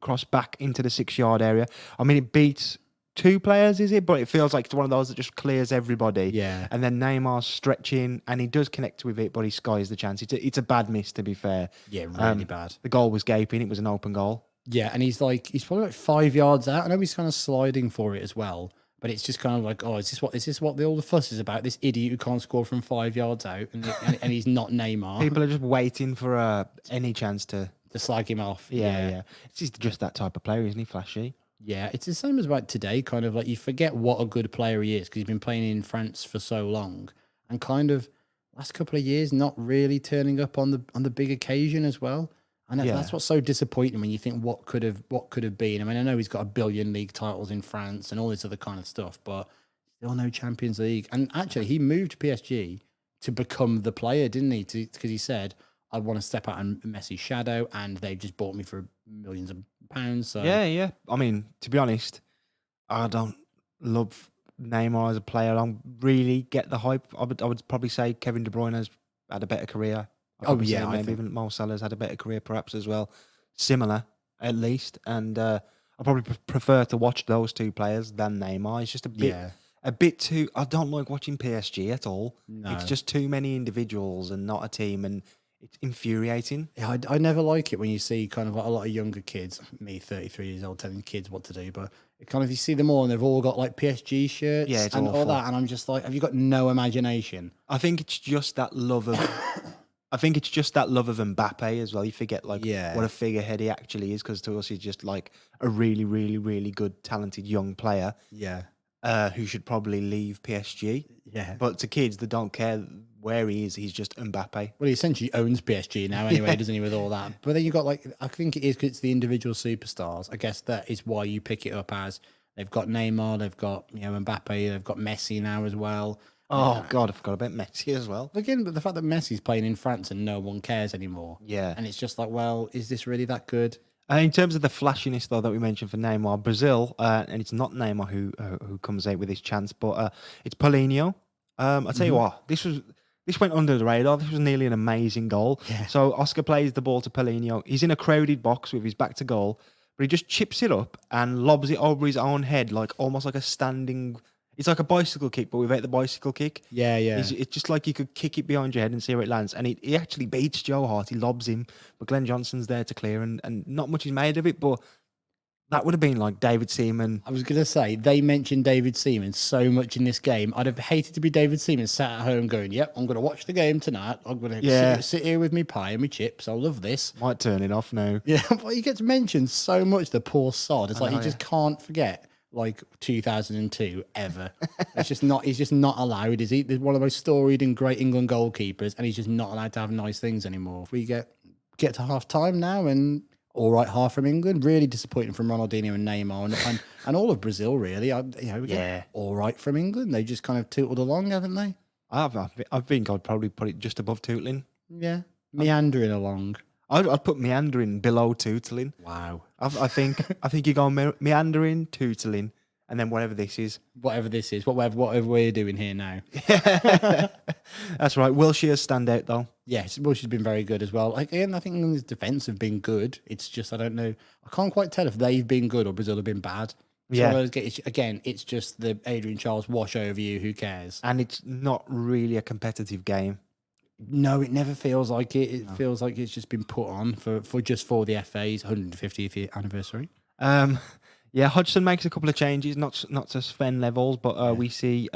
cross back into the 6-yard area. I mean, it beats 2 players, is it? But it feels like it's one of those that just clears everybody. Yeah. And then Neymar's stretching, and he does connect with it, but he skies the chance. It's a bad miss, to be fair. Yeah, really bad. The goal was gaping. It was an open goal. Yeah, and he's probably like 5 yards out. I know he's kind of sliding for it as well, but it's just kind of like, oh, is this what all the fuss is about? This idiot who can't score from 5 yards out, and he's not Neymar. People are just waiting for any chance to slag him off. Yeah. He's just that type of player, isn't he? Flashy. Yeah, it's the same as about today. Kind of like you forget what a good player he is because he's been playing in France for so long, and kind of last couple of years not really turning up on the big occasion as well. And that's what's so disappointing when you think what could have been. I mean, I know he's got a billion league titles in France and all this other kind of stuff, but still no Champions League. And actually, he moved to PSG to become the player, didn't he? Because he said, "I want to step out in Messi's shadow," and they've just bought me for millions of pounds. So. Yeah. I mean, to be honest, I don't love Neymar as a player. I don't really get the hype. I would probably say Kevin De Bruyne has had a better career. Maybe even Mo Salah's had a better career, perhaps as well, similar at least. And I probably prefer to watch those 2 players than Neymar. It's just a bit too. I don't like watching PSG at all. No. It's just too many individuals and not a team, and it's infuriating. Yeah, I never like it when you see kind of like a lot of younger kids, me 33 years old, telling kids what to do, but it kind of you see them all and they've all got like PSG shirts and awful. all that, and I'm just like, have you got no imagination? I think it's just that love of. I think it's just that love of Mbappe as well. You forget what a figurehead he actually is, because to us he's just like a really, really, really good, talented young player. Yeah. Who should probably leave PSG. Yeah. But to kids that don't care where he is, he's just Mbappe. Well, he essentially owns PSG now anyway, doesn't he, with all that? But then you've got I think it is because it's the individual superstars. I guess that is why you pick it up as they've got Neymar, they've got Mbappe, they've got Messi now as well. Oh, God, I forgot about Messi as well. Again, but the fact that Messi's playing in France and no one cares anymore. Yeah. And it's just like, well, is this really that good? In terms of the flashiness, though, that we mentioned for Neymar, Brazil, and it's not Neymar who comes out with his chance, but it's Paulinho. I'll tell you what, this went under the radar. This was nearly an amazing goal. Yeah. So Oscar plays the ball to Paulinho. He's in a crowded box with his back to goal, but he just chips it up and lobs it over his own head, like almost like a standing. It's like a bicycle kick, but without the bicycle kick. Yeah. It's just like you could kick it behind your head and see where it lands. And he actually beats Joe Hart. He lobs him, but Glenn Johnson's there to clear, and not much is made of it. But that would have been like David Seaman. I was going to say, they mentioned David Seaman so much in this game. I'd have hated to be David Seaman sat at home going, yep, I'm going to watch the game tonight. I'm going to sit here with me pie and my chips. I love this. Might turn it off now. Yeah, but he gets mentioned so much, the poor sod. It's like he just can't forget. Like 2002 ever. He's just not allowed, is he? He's one of the most storied and great England goalkeepers, and he's just not allowed to have nice things anymore. If we get to half time now, and all right, half from England, really disappointing from Ronaldinho and Neymar and all of Brazil, really. We get all right from England. They just kind of tootled along, haven't they? I think I'd probably put it just above tootling. Yeah, meandering along. I'd put meandering below tootling. Wow. I think you go meandering, tootling, and then whatever this is. Whatever we're doing here now. That's right. Wilshere stand out though. Yes, Wilshere's been very good as well. Again, I think England's defence have been good. It's just I don't know. I can't quite tell if they've been good or Brazil have been bad. Again, it's just the Adrian Charles wash over you. Who cares? And it's not really a competitive game. No, it never feels like it. It feels like it's just been put on for the FA's 150th anniversary. Hodgson makes a couple of changes, not to Sven levels, but we see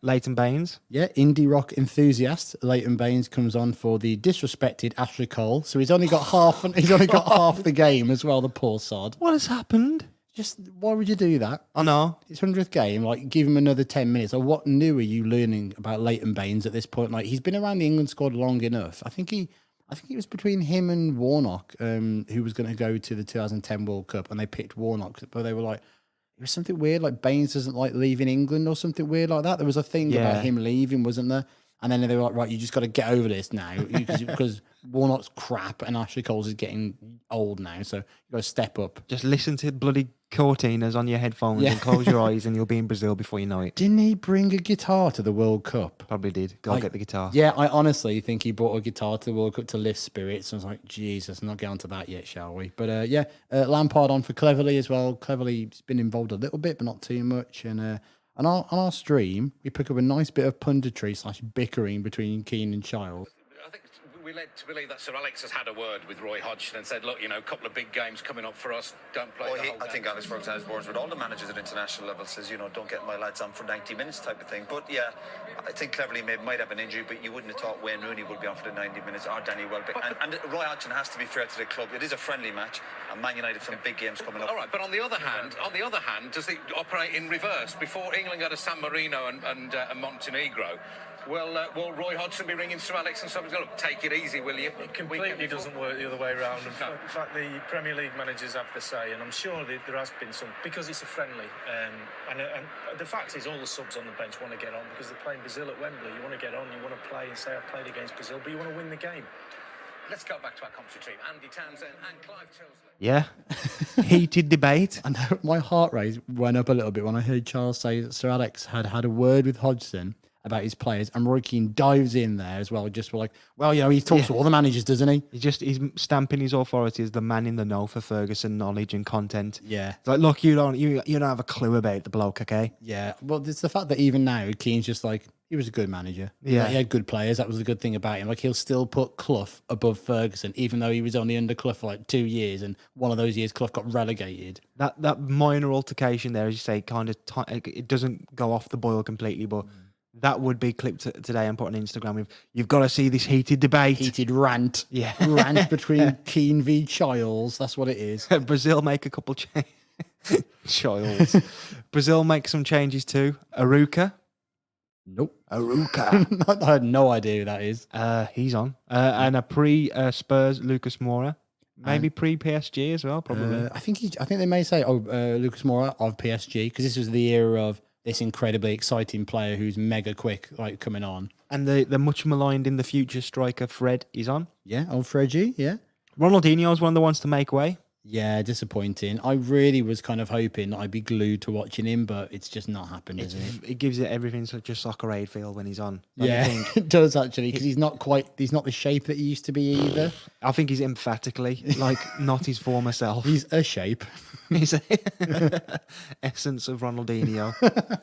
Leighton Baines. Yeah, indie rock enthusiast Leighton Baines comes on for the disrespected Ashley Cole. So he's only got half. He's only got half the game as well. The poor sod. What has happened? Just why would you do that? I know. His 100th game, like give him another 10 minutes. Or what new are you learning about Leighton Baines at this point? Like he's been around the England squad long enough. I think it was between him and Warnock, who was going to go to the 2010 World Cup, and they picked Warnock, but they were like, it was something weird, like Baines doesn't like leaving England or something weird like that. There was a thing about him leaving, wasn't there? And then they were like, right, you just got to get over this now because Warnock's crap and Ashley Coles is getting old now, so you got to step up. Just listen to bloody Cortinas on your headphones and close your eyes and you'll be in Brazil before you know it. Didn't he bring a guitar to the World Cup? Probably did. Go get the guitar. Yeah, I honestly think he brought a guitar to the World Cup to lift spirits. I was like, Jesus, not get onto that yet, shall we? But Lampard on for Cleverley as well. Cleverley's been involved a little bit, but not too much. And on our stream, we pick up a nice bit of punditry / bickering between Keane and Child. I think we're led to believe that Sir Alex has had a word with Roy Hodgson and said, look, a couple of big games coming up for us. Don't play the whole I game. think Alex Ferguson has words with all the managers at international level, says, don't get my lads on for 90 minutes type of thing. But yeah, I think Cleverley might have an injury, but you wouldn't have thought Wayne Rooney would be on for the 90 minutes or Danny Welbeck. And Roy Hodgson has to be fair to the club. It is a friendly match, and Man United some big games coming up. All right, but on the other hand, does it operate in reverse? Before England go to San Marino and Montenegro, will Roy Hodgson be ringing Sir Alex and somebody's going to take it easy, will you? It completely doesn't work the other way around. In fact, the Premier League managers have the say, and I'm sure there has been some, because it's a friendly. And the fact is, all the subs on the bench want to get on because they're playing Brazil at Wembley. You want to get on, you want to play and say, I played against Brazil, but you want to win the game. Let's go back to our commentary team. Andy Townsend and Clive Tilsley. Yeah. Heated debate. I know my heart rate went up a little bit when I heard Charles say that Sir Alex had a word with Hodgson about his players, and Roy Keane dives in there as well, just like, well, he talks to all the managers, doesn't he? He's stamping his authority as the man in the know for Ferguson knowledge and content. Yeah. It's like, look, you don't have a clue about the bloke, okay? Yeah. Well, it's the fact that even now Keane's just like, he was a good manager. Yeah. He had good players. That was the good thing about him. Like, he'll still put Clough above Ferguson, even though he was only under Clough for like 2 years, and one of those years Clough got relegated. That minor altercation there, as you say, kind of it doesn't go off the boil completely, but that would be clipped today and put on Instagram. You've got to see this heated debate. Heated rant. Yeah. Rant between Keane v. Childs. That's what it is. Brazil make a couple Childs. Brazil make some changes too. Aruka. Nope. Aruka. I had no idea who that is. He's on. And a pre-Spurs Lucas Moura. Maybe pre-PSG as well, probably. I think they may say, Lucas Moura of PSG, because this was the era of this incredibly exciting player who's mega quick, like coming on. And the much maligned in the future striker Fred is on. Yeah, old Fredgy, yeah. Ronaldinho is one of the ones to make way. Yeah, disappointing. I really was kind of hoping that I'd be glued to watching him, but it's just not happened, is it? It gives it everything such a soccer aid feel when he's on. Yeah, it does actually, because he's not the shape that he used to be either. I think he's emphatically like not his former self. He's a shape. He's essence of Ronaldinho.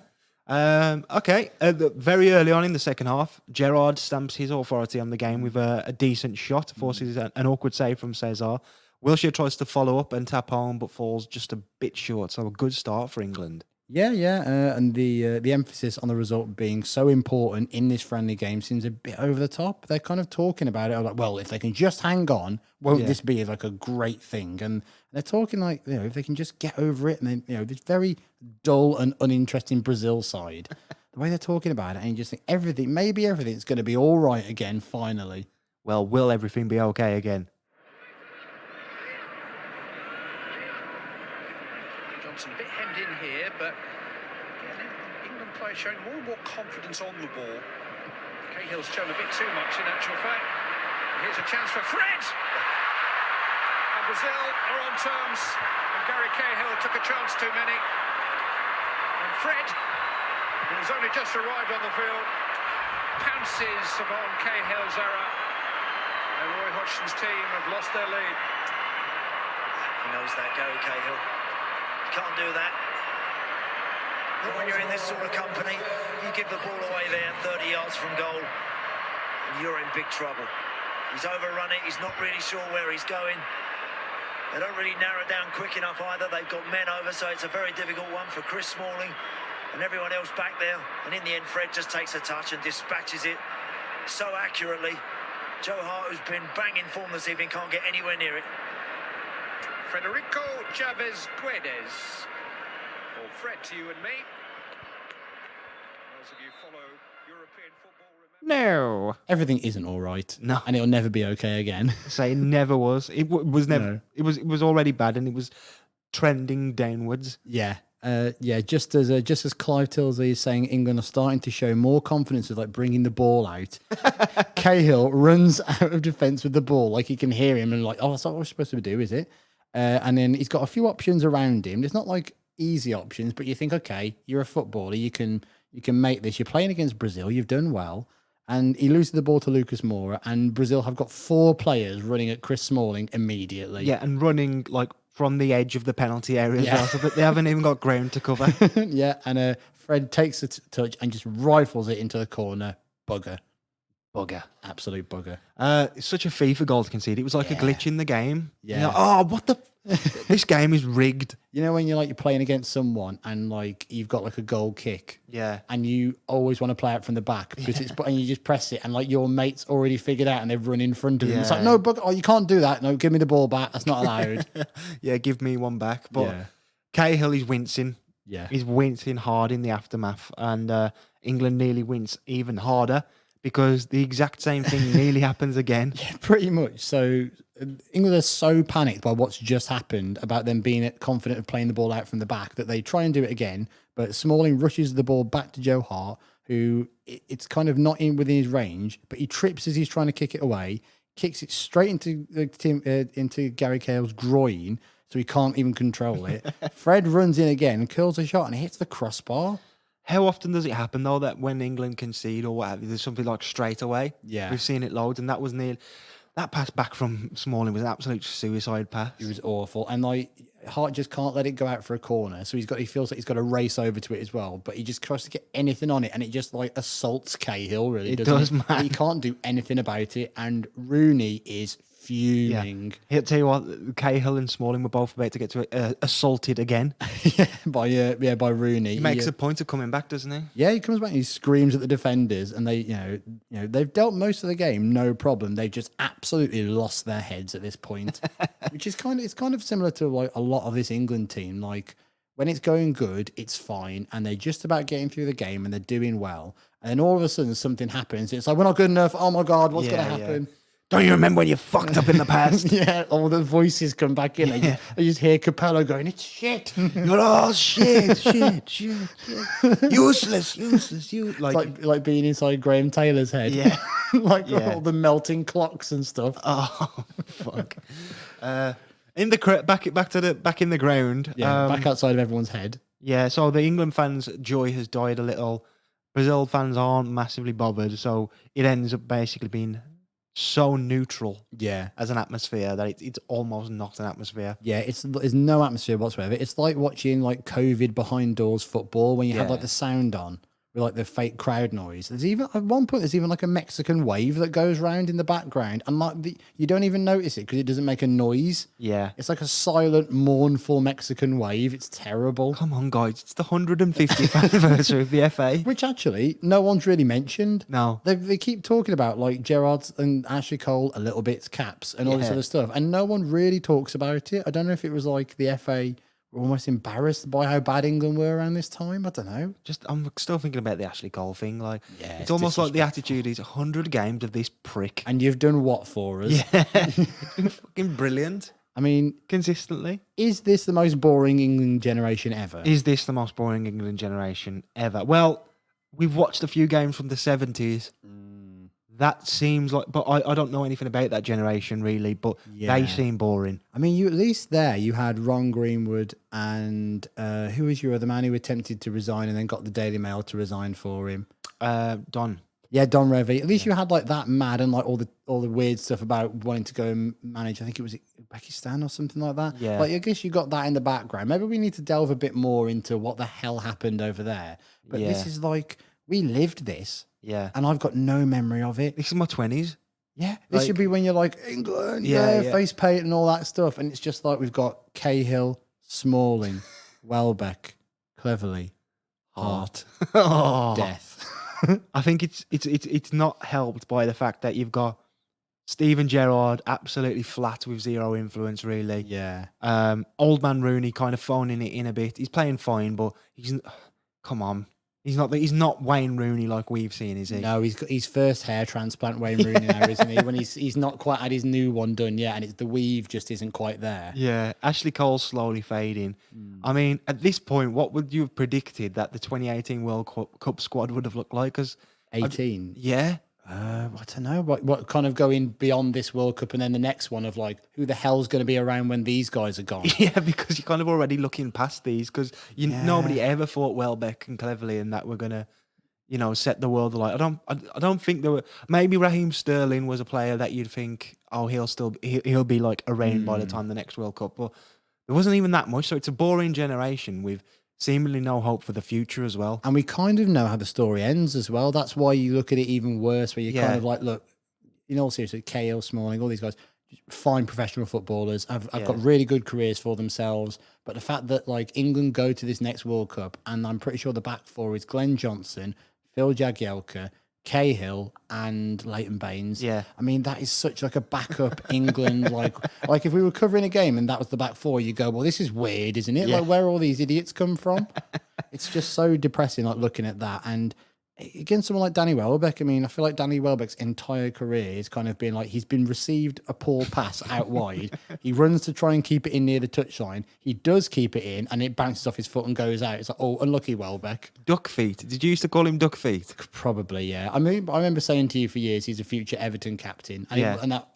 Okay, very early on in the second half, Gerrard stamps his authority on the game with a decent shot, forces an awkward save from Cesar. Wilshere tries to follow up and tap home, but falls just a bit short. So a good start for England. Yeah. And the emphasis on the result being so important in this friendly game seems a bit over the top. They're kind of talking about it. I'm like, well, if they can just hang on, won't this be like a great thing? And they're talking like, if they can just get over it, and then, this very dull and uninteresting Brazil side, the way they're talking about it, and you just think maybe everything's going to be all right again, finally. Well, will everything be okay again? Johnson a bit hemmed in here, but again, England players showing more and more confidence on the ball. Cahill's shown a bit too much in actual fact. Here's a chance for Fred! And Brazil are on terms, and Gary Cahill took a chance too many. And Fred, who has only just arrived on the field, pounces upon Cahill's error. And Roy Hodgson's team have lost their lead. He knows that, Gary Cahill. You can't do that. Not when you're in this sort of company. You give the ball away there, 30 yards from goal, and you're in big trouble. He's overrun it. He's not really sure where he's going. They don't really narrow down quick enough either. They've got men over, so it's a very difficult one for Chris Smalling and everyone else back there. And in the end, Fred just takes a touch and dispatches it so accurately. Joe Hart, who's been banging form this evening, can't get anywhere near it. Federico Chavez Guedes. Or Fred to you and me. Those of you who follow European football remember. No. Everything isn't all right. No. And it'll never be okay again. Say it never was. Was never. No. It was already bad, and it was trending downwards. Yeah. Just as Clive Tilsley is saying, England are starting to show more confidence with like bringing the ball out. Cahill runs out of defence with the ball, like he can hear him and like, oh, that's not what we're supposed to do, is it? And then he's got a few options around him. It's not like easy options, but you think, okay, you're a footballer, you can make this. You're playing against Brazil, you've done well, and he loses the ball to Lucas Moura, and Brazil have got 4 players running at Chris Smalling immediately. Yeah, and running like from the edge of the penalty area as well, so that they haven't even got ground to cover. Yeah, and Fred takes a touch and just rifles it into the corner. Bugger. Absolute bugger. It's such a FIFA goal to concede. It was like a glitch in the game. Yeah. You know, oh, what the? This game is rigged. You know when you're playing against someone and like you've got like a goal kick, Yeah. and you always want to play it from the back because and you just press it and like your mate's already figured out and they've run in front of him. It's like, no, bugger, oh, you can't do that. No, give me the ball back. That's not allowed. Yeah, give me one back. But Yeah. Cahill is wincing. Yeah. He's wincing hard in the aftermath, and England nearly wins even harder because the exact same thing nearly happens again. Yeah, pretty much. So England are so panicked by what's just happened about them being confident of playing the ball out from the back that they try and do it again. But Smalling rushes the ball back to Joe Hart, who it's kind of not in within his range, but he trips as he's trying to kick it away, kicks it straight into Gary Cahill's groin, so he can't even control it. Fred runs in again, curls a shot, and hits the crossbar. How often does it happen though that when England concede or what have you, there's something like straight away? Yeah. We've seen it loads, and that was near. That pass back from Smalling was an absolute suicide pass. It was awful, and like Hart just can't let it go out for a corner, so he feels like he's got to race over to it as well. But he just tries to get anything on it, and it just like assaults Cahill. Really, It doesn't does, it? man. He can't do anything about it, and Rooney is fuming. He'll tell you what, Cahill and Smalling were both about to get assaulted again. by Rooney. He makes a point of coming back, doesn't he? Yeah, he comes back and he screams at the defenders, and they, they've dealt most of the game, no problem. They've just absolutely lost their heads at this point, which is kind of similar to like a lot of this England team. Like when it's going good, it's fine, and they're just about getting through the game and they're doing well, and then all of a sudden something happens. It's like, we're not good enough. Oh my God, what's going to happen? Don't you remember when you fucked up in the past? Yeah, all the voices come back in. I just hear Capello going, "It's shit." Oh shit, shit. Useless. Like being inside Graham Taylor's head. Yeah. All the melting clocks and stuff. Oh fuck. In the back in the ground. Yeah, back outside of everyone's head. Yeah, so the England fans' joy has died a little. Brazil fans aren't massively bothered, so it ends up basically being so neutral, as an atmosphere that it's almost not an atmosphere. Yeah, there's no atmosphere whatsoever. It's like watching like COVID behind doors football when you have like the sound on with like the fake crowd noise. There's even at one point there's even like a Mexican wave that goes round in the background, and like you don't even notice it because it doesn't make a noise. Yeah, it's like a silent, mournful Mexican wave. It's terrible. Come on, guys! It's the 150th anniversary of the FA, which actually no one's really mentioned. No, they keep talking about like Gerrard and Ashley Cole a little bit, caps and all this other stuff, and no one really talks about it. I don't know if it was like the FA were almost embarrassed by how bad England were around this time. I don't know. I'm still thinking about the Ashley Cole thing. Like, it's almost like the attitude is 100 games of this prick, and you've done what for us? Yeah, it's been fucking brilliant. I mean, consistently. Is this the most boring England generation ever? Is this the most boring England generation ever? Well, we've watched a few games from the 70s. That seems like, but I don't know anything about that generation really, but they seem boring. I mean, you at least there you had Ron Greenwood and who was your other man who attempted to resign and then got the Daily Mail to resign for him? Don. Yeah, Don Revie. At least you had like that mad and like all the weird stuff about wanting to go and manage. I think it was Uzbekistan or something like that. Yeah. Like I guess you got that in the background. Maybe we need to delve a bit more into what the hell happened over there. But this is like we lived this. Yeah. And I've got no memory of it. This is my 20s. Yeah. This should be when you're like, England, face paint and all that stuff. And it's just like we've got Cahill, Smalling, Welbeck, Cleverly, Hart, Death. I think it's not helped by the fact that you've got Steven Gerrard absolutely flat with zero influence, really. Yeah. Old man Rooney kind of phoning it in a bit. He's playing fine, but come on. He's not Wayne Rooney like we've seen, is he? No, he's got his first hair transplant, Wayne Rooney now, isn't he? When he's not quite had his new one done yet, and the weave just isn't quite there. Yeah, Ashley Cole's slowly fading. I mean, at this point, what would you have predicted that the 2018 World Cup squad would have looked like? 'Cause 18. yeah. I don't know what kind of going beyond this World Cup and then the next one of like who the hell's going to be around when these guys are gone. Yeah, because you're kind of already looking past these because nobody ever thought Welbeck and Cleverley and that were gonna, set the world alight. I don't think there were. Maybe Raheem Sterling was a player that you'd think, oh, he'll be like around by the time the next World Cup, but there wasn't even that much. So it's a boring generation with seemingly no hope for the future as well. And we kind of know how the story ends as well. That's why you look at it even worse, where you kind of like, look, in all seriousness, Cahill, Smalling, all these guys, fine professional footballers, have got really good careers for themselves. But the fact that like England go to this next World Cup, and I'm pretty sure the back four is Glenn Johnson, Phil Jagielka, Cahill, and Leighton Baines. Yeah. I mean, that is such like a backup England, like if we were covering a game and that was the back four, you go, well, this is weird, isn't it? Yeah. Like, where all these idiots come from? It's just so depressing, like looking at that. And against someone like Danny Welbeck, I mean, I feel like Danny Welbeck's entire career is kind of been like he's been received a poor pass out wide. He runs to try and keep it in near the touchline. He does keep it in, and it bounces off his foot and goes out. It's like, oh, unlucky Welbeck. Duck feet. Did you used to call him duck feet? Probably, yeah. I mean, I remember saying to you for years he's a future Everton captain, and, Yeah. and that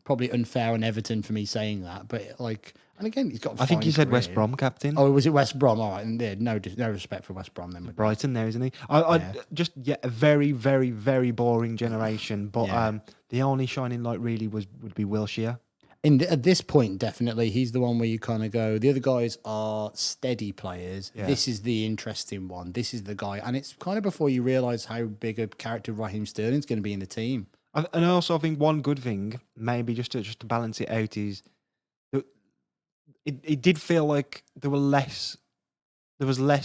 probably unfair on Everton for me saying that, but like. And again, he's got. I think you said West career. Brom captain. Oh, was it West Brom? All right, and yeah, no respect for West Brom then. Brighton there, isn't he? A very, very, very boring generation. But the only shining light really would be Wilshere. At this point, definitely, he's the one where you kind of go. The other guys are steady players. Yeah. This is the interesting one. This is the guy, and it's kind of before you realise how big a character Raheem Sterling's going to be in the team. And also, I think one good thing, maybe just to balance it out, is it did feel like there was less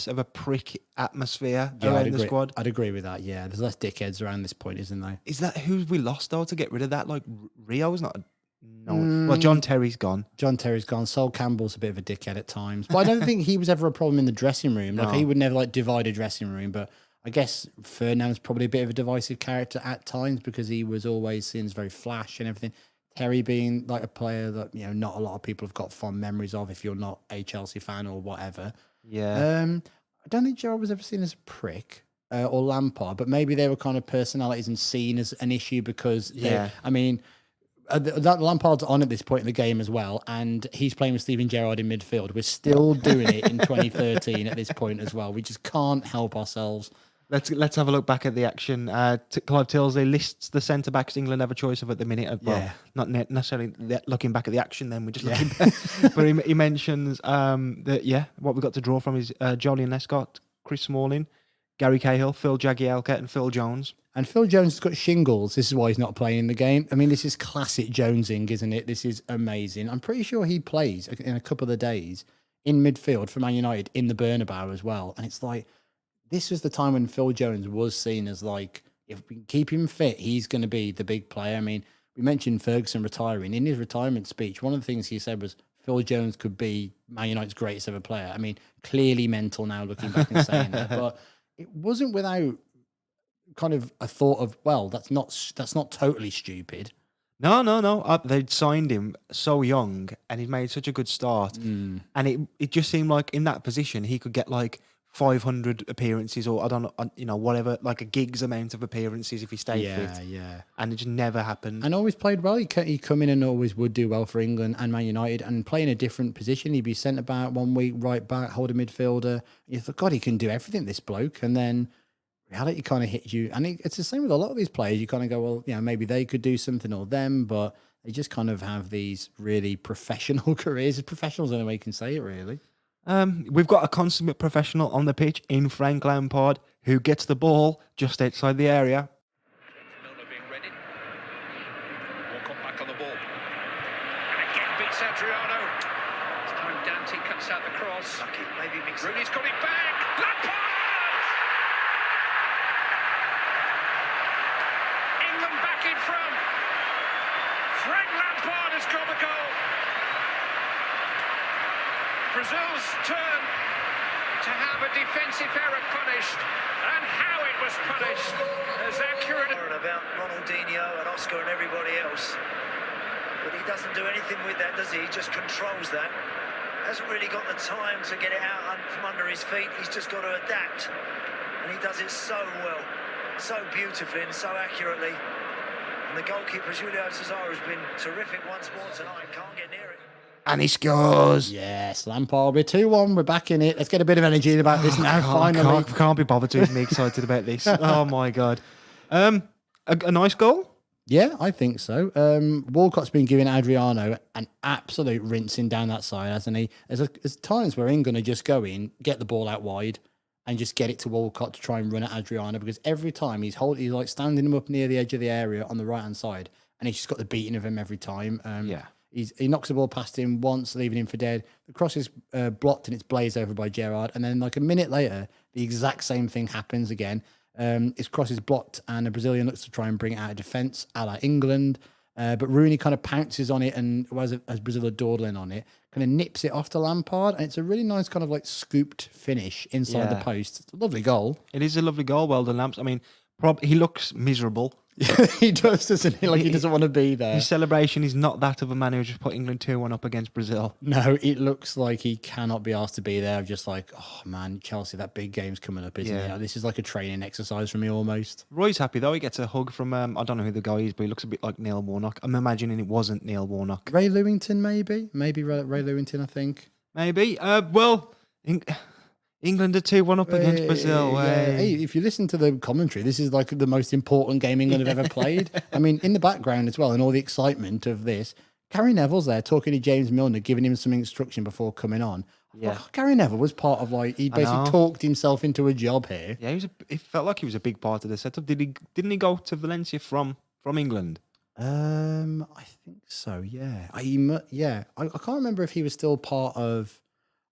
of a prick atmosphere around the squad. I'd agree with that. Yeah, there's less dickheads around this point, isn't there? Is that who we lost though to get rid of that? Like Rio's not. No, well, John Terry's gone. John Terry's gone. Sol Campbell's a bit of a dickhead at times, but I don't think he was ever a problem in the dressing room. Like he would never like divide a dressing room, but I guess Fernand's probably a bit of a divisive character at times because he was always seen as very flash and everything. Terry being like a player that not a lot of people have got fond memories of if you're not a Chelsea fan or whatever. Yeah. I don't think Gerrard was ever seen as a prick or Lampard, but maybe they were kind of personalities and seen as an issue because I mean. That Lampard's on at this point in the game as well, and he's playing with Steven Gerrard in midfield. We're still doing it in 2013 at this point as well. We just can't help ourselves. Let's have a look back at the action. Clive Tilsley lists the centre backs England have a choice of at the minute. Well, not necessarily looking back at the action. Then we're just looking back. But he mentions that what we got to draw from is Jolyon Lescott, Chris Smalling, Gary Cahill, Phil Jagielka, and Phil Jones. And Phil Jones has got shingles. This is why he's not playing in the game. I mean, this is classic Jonesing, isn't it? This is amazing. I'm pretty sure he plays in a couple of days in midfield for Man United in the Bernabeu as well. And it's like, this was the time when Phil Jones was seen as like, if we keep him fit, he's going to be the big player. I mean, we mentioned Ferguson retiring. In his retirement speech, one of the things he said was Phil Jones could be Man United's greatest ever player. I mean, clearly mental now looking back and saying that, but it wasn't without kind of a thought of, well, that's not totally stupid. No. They'd signed him so young, and he'd made such a good start, and it just seemed like in that position he could get like 500 appearances, or I don't know, whatever, like a gig's amount of appearances if he stayed fit. Yeah. And it just never happened. And always played well. He'd come in and always would do well for England and Man United and play in a different position. He'd be centre back one week, right back, hold a midfielder. You thought, God, he can do everything, this bloke. And then reality kind of hits you. And it's the same with a lot of these players. You kind of go, well, maybe they could do something or them, but they just kind of have these really professional careers. Professionals, in a way you can say it, really. We've got a consummate professional on the pitch in Frank Lampard, who gets the ball just outside the area. Milner being ready. Walcott back on the ball. And again beats Adriano. This time Dante cuts out the cross. Lucky, maybe mix it. Rooney's got it back. Lampard! England back in front. Brazil's turn to have a defensive error punished, and how it was punished. As accurate About Ronaldinho and Oscar and everybody else. But he doesn't do anything with that, does he? He just controls that. Hasn't really got the time to get it out from under his feet. He's just got to adapt. And he does it so well, so beautifully and so accurately. And the goalkeeper, Julio Cesar, has been terrific once more tonight. Can't get near it. And he scores. Yes, Lampard, we're 2-1. We're back in it. Let's get a bit of energy about this now, finally. Can't be bothered to be excited about this. Oh, my God. A nice goal? Yeah, I think so. Walcott's been giving Adriano an absolute rinsing down that side, hasn't he? There's times where England are just going, get the ball out wide, and just get it to Walcott to try and run at Adriano, because every time he's like standing him up near the edge of the area on the right-hand side, and he's just got the beating of him every time. Yeah. He knocks the ball past him once, leaving him for dead. The cross is blocked and it's blazed over by Gerrard. And then like a minute later, the exact same thing happens again. His cross is blocked and a Brazilian looks to try and bring it out of defence, a la England. But Rooney kind of pounces on it and, as Brazil are dawdling on it, kind of nips it off to Lampard. And it's a really nice kind of like scooped finish inside the post. It's a lovely goal. It is a lovely goal. Well done, Lamps. I mean, he looks miserable. He does, doesn't he? Like he doesn't want to be there. His celebration is not that of a man who just put England 2-1 up against Brazil. No, it looks like he cannot be asked to be there. Just like, oh man, Chelsea, that big game's coming up, isn't it? This is like a training exercise for me almost. Roy's happy though. He gets a hug from, I don't know who the guy is, but he looks a bit like Neil Warnock. I'm imagining it wasn't Neil Warnock. Ray Lewington, maybe? Maybe Ray Lewington, I think. Maybe. England are 2-1 up against Brazil. Hey, if you listen to the commentary, this is like the most important game England have ever played. I mean, in the background as well, and all the excitement of this, Gary Neville's there talking to James Milner, giving him some instruction before coming on. Yeah, Gary Neville was part of he basically talked himself into a job here. Yeah, it felt like he was a big part of the setup. Didn't he go to Valencia from England? I think so. Yeah, I can't remember if he was still part of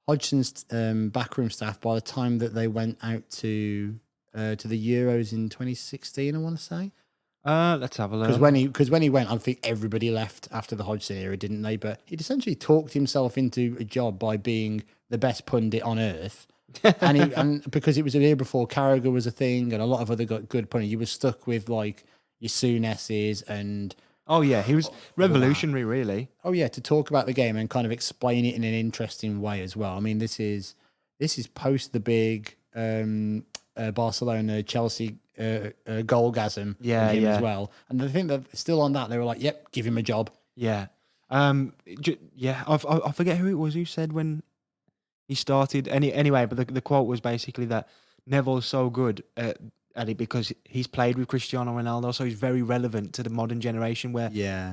Hodgson's backroom staff by the time that they went out to the Euros in 2016. I want to say. Let's have a look. Because when he went, I think everybody left after the Hodgson era, didn't they? But he'd essentially talked himself into a job by being the best pundit on earth, and because it was a year before Carragher was a thing, and a lot of other good pundits, you were stuck with like your Souness's and. Oh yeah, he was revolutionary, really. Oh yeah, to talk about the game and kind of explain it in an interesting way as well. I mean, this is post the big Barcelona Chelsea goalgasm as well. And I think that still on that they were like, "Yep, give him a job." Yeah, I forget who it was who said when he started. Anyway, but the quote was basically that Neville's so good at it because he's played with Cristiano Ronaldo, so he's very relevant to the modern generation where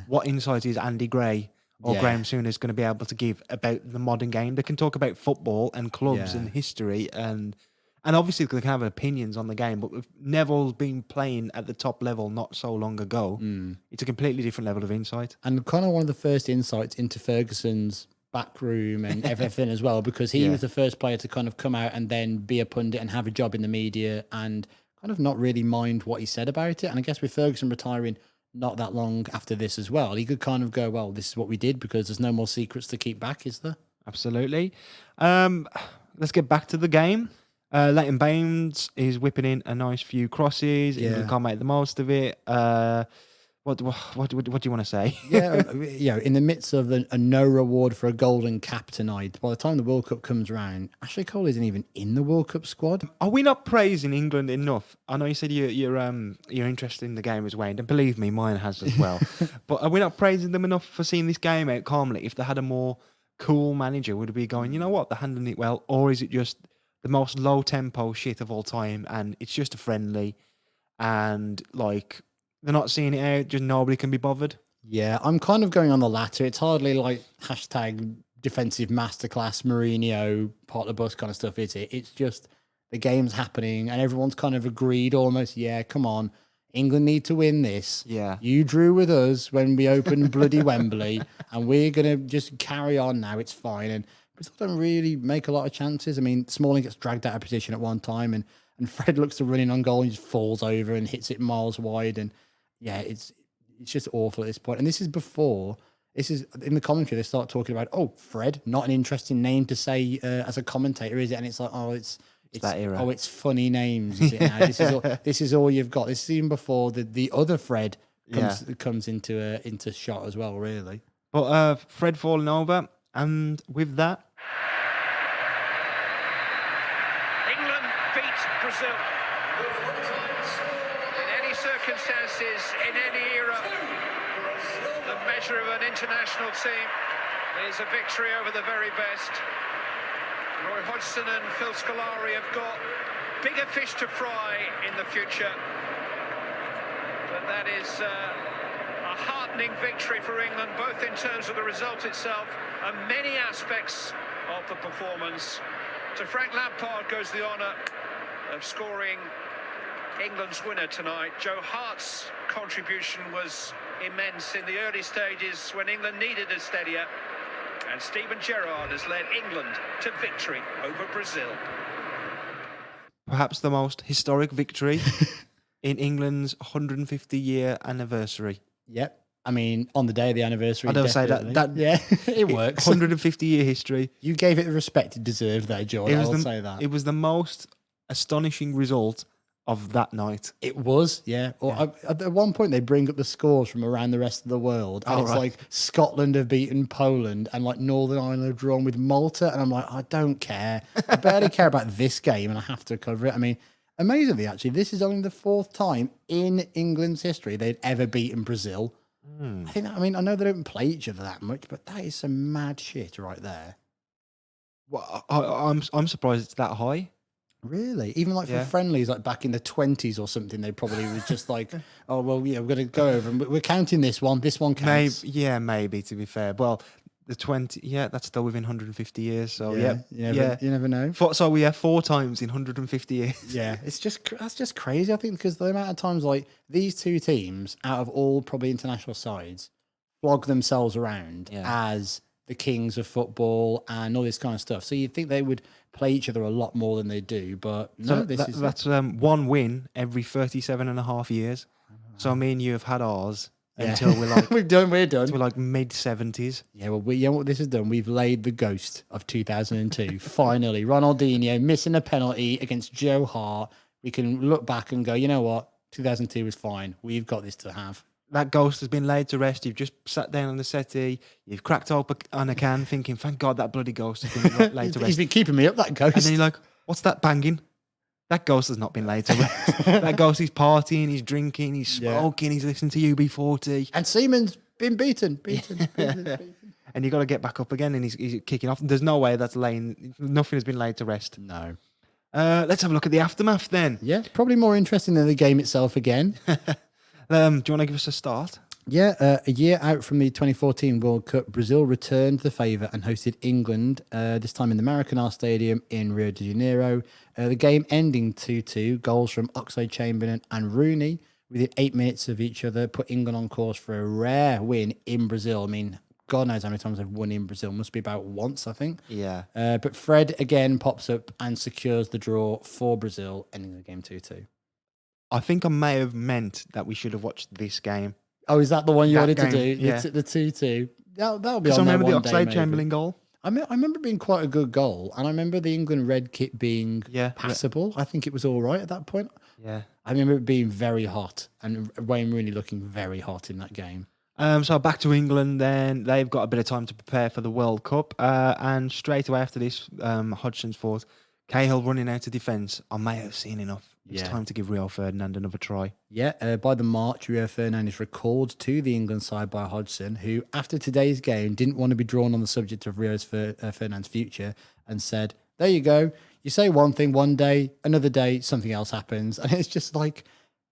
what insight is Andy Gray or Graham Souness going to be able to give about the modern game. They can talk about football and clubs and history and obviously they can have opinions on the game, but with Neville's been playing at the top level not so long ago, it's a completely different level of insight. And kind of one of the first insights into Ferguson's backroom and everything as well, because he was the first player to kind of come out and then be a pundit and have a job in the media and kind of not really mind what he said about it. And I guess with Ferguson retiring not that long after this as well, he could kind of go, well, this is what we did because there's no more secrets to keep back, is there? Absolutely. Let's get back to the game. Leighton Baines is whipping in a nice few crosses. England can't make the most of it. What do you want to say? In the midst of a no reward for a golden cap tonight, by the time the World Cup comes around, Ashley Cole isn't even in the World Cup squad. Are we not praising England enough? I know you said you're interested in the game as waned, and believe me, mine has as well. But are we not praising them enough for seeing this game out calmly? If they had a more cool manager, would it be going, you know what, they're handling it well, or is it just the most low tempo shit of all time, and it's just a friendly, and like they're not seeing it out, just nobody can be bothered? Yeah, I'm kind of going on the latter. It's hardly like hashtag defensive masterclass Mourinho part of the bus kind of stuff, is it? It's just the game's happening and everyone's kind of agreed almost, come on, England need to win this. Yeah. You drew with us when we opened bloody Wembley and we're going to just carry on now. It's fine. And Brazil don't really make a lot of chances. I mean, Smalling gets dragged out of position at one time and Fred looks to run in on goal and just falls over and hits it miles wide. And yeah, it's just awful at this point. And this is before This is in the commentary. They start talking about, oh, Fred, not an interesting name to say as a commentator, is it? And it's like, oh, it's that era. Oh, it's funny names. Is it now? This is all you've got. This is even before the other Fred comes into shot as well. Really, but Fred falling over, and with that, England beat Brazil. In any circumstances, in any era, the measure of an international team is a victory over the very best. Roy Hodgson and Phil Scolari have got bigger fish to fry in the future. But that is a heartening victory for England, both in terms of the result itself and many aspects of the performance. To Frank Lampard goes the honour of scoring England's winner tonight. Joe Hart's contribution was immense in the early stages when England needed a steadier. And Steven Gerrard has led England to victory over Brazil. perhaps the most historic victory in England's 150-year anniversary. Yep. I mean, on the day of the anniversary, I don't say that. Yeah, it works. 150-year history. You gave it the respect it deserved there, George. I will say that. It was the most astonishing result of that night. It was, yeah. Or at one point, they bring up the scores from around the rest of the world, and it's like Scotland have beaten Poland, and like Northern Ireland have drawn with Malta, and I'm like, I don't care. I barely care about this game, and I have to cover it. I mean, amazingly, actually, this is only the fourth time in England's history they'd ever beaten Brazil. I know they don't play each other that much, but that is some mad shit right there. Well, I'm surprised it's that high. Really? Even like for friendlies, like back in the 20s or something, they probably was just like, oh, well, yeah, we're going to go over and we're counting this one. This one counts. Maybe, to be fair. Well, the 20, that's still within 150 years. So, you never know. So we have 4 times in 150 years. Yeah, that's just crazy, I think, because the amount of times like these two teams, out of all probably international sides, flog themselves around as the kings of football and all this kind of stuff. So you'd think they would play each other a lot more than they do, but no, that's one win every 37 and a half years. So me and you have had ours until we're like we're done. We're like mid 70s. Yeah, well, what this has done, we've laid the ghost of 2002. Finally, Ronaldinho missing a penalty against Joe Hart. We can look back and go, you know what, 2002 was fine. We've got this to have. That ghost has been laid to rest. You've just sat down on the settee. You've cracked open a can thinking, thank God that bloody ghost has been laid to rest. He's been keeping me up, that ghost. And then you're like, what's that banging? That ghost has not been laid to rest. That ghost is partying, he's drinking, he's smoking, he's listening to UB40. And Seaman's been beaten. And you got to get back up again and he's kicking off. There's no way nothing has been laid to rest. No. Let's have a look at the aftermath then. Yeah, probably more interesting than the game itself again. Do you want to give us a start? Yeah, a year out from the 2014 World Cup, Brazil returned the favour and hosted England, this time in the Maracanã Stadium in Rio de Janeiro. The game ending 2-2, goals from Oxlade-Chamberlain and Rooney within 8 minutes of each other, put England on course for a rare win in Brazil. I mean, God knows how many times they've won in Brazil. Must be about once, I think. Yeah. But Fred again pops up and secures the draw for Brazil, ending the game 2-2. I think I may have meant that we should have watched this game. Oh, is that the one you wanted to do? Yeah. The 2-2. That'll be on I there remember the one day, Oxlade-Chamberlain goal. I remember it being quite a good goal, and I remember the England red kit being passable. I think it was all right at that point. Yeah. I remember it being very hot, and Wayne Rooney looking very hot in that game. So back to England then. They've got a bit of time to prepare for the World Cup. And straight away after this, Hodgson's force, Cahill running out of defence. I may have seen enough. It's time to give Rio Ferdinand another try. Yeah, by the March, Rio Ferdinand is recalled to the England side by Hodgson, who, after today's game, didn't want to be drawn on the subject of Ferdinand's future and said, there you go. You say one thing one day, another day, something else happens. And it's just like,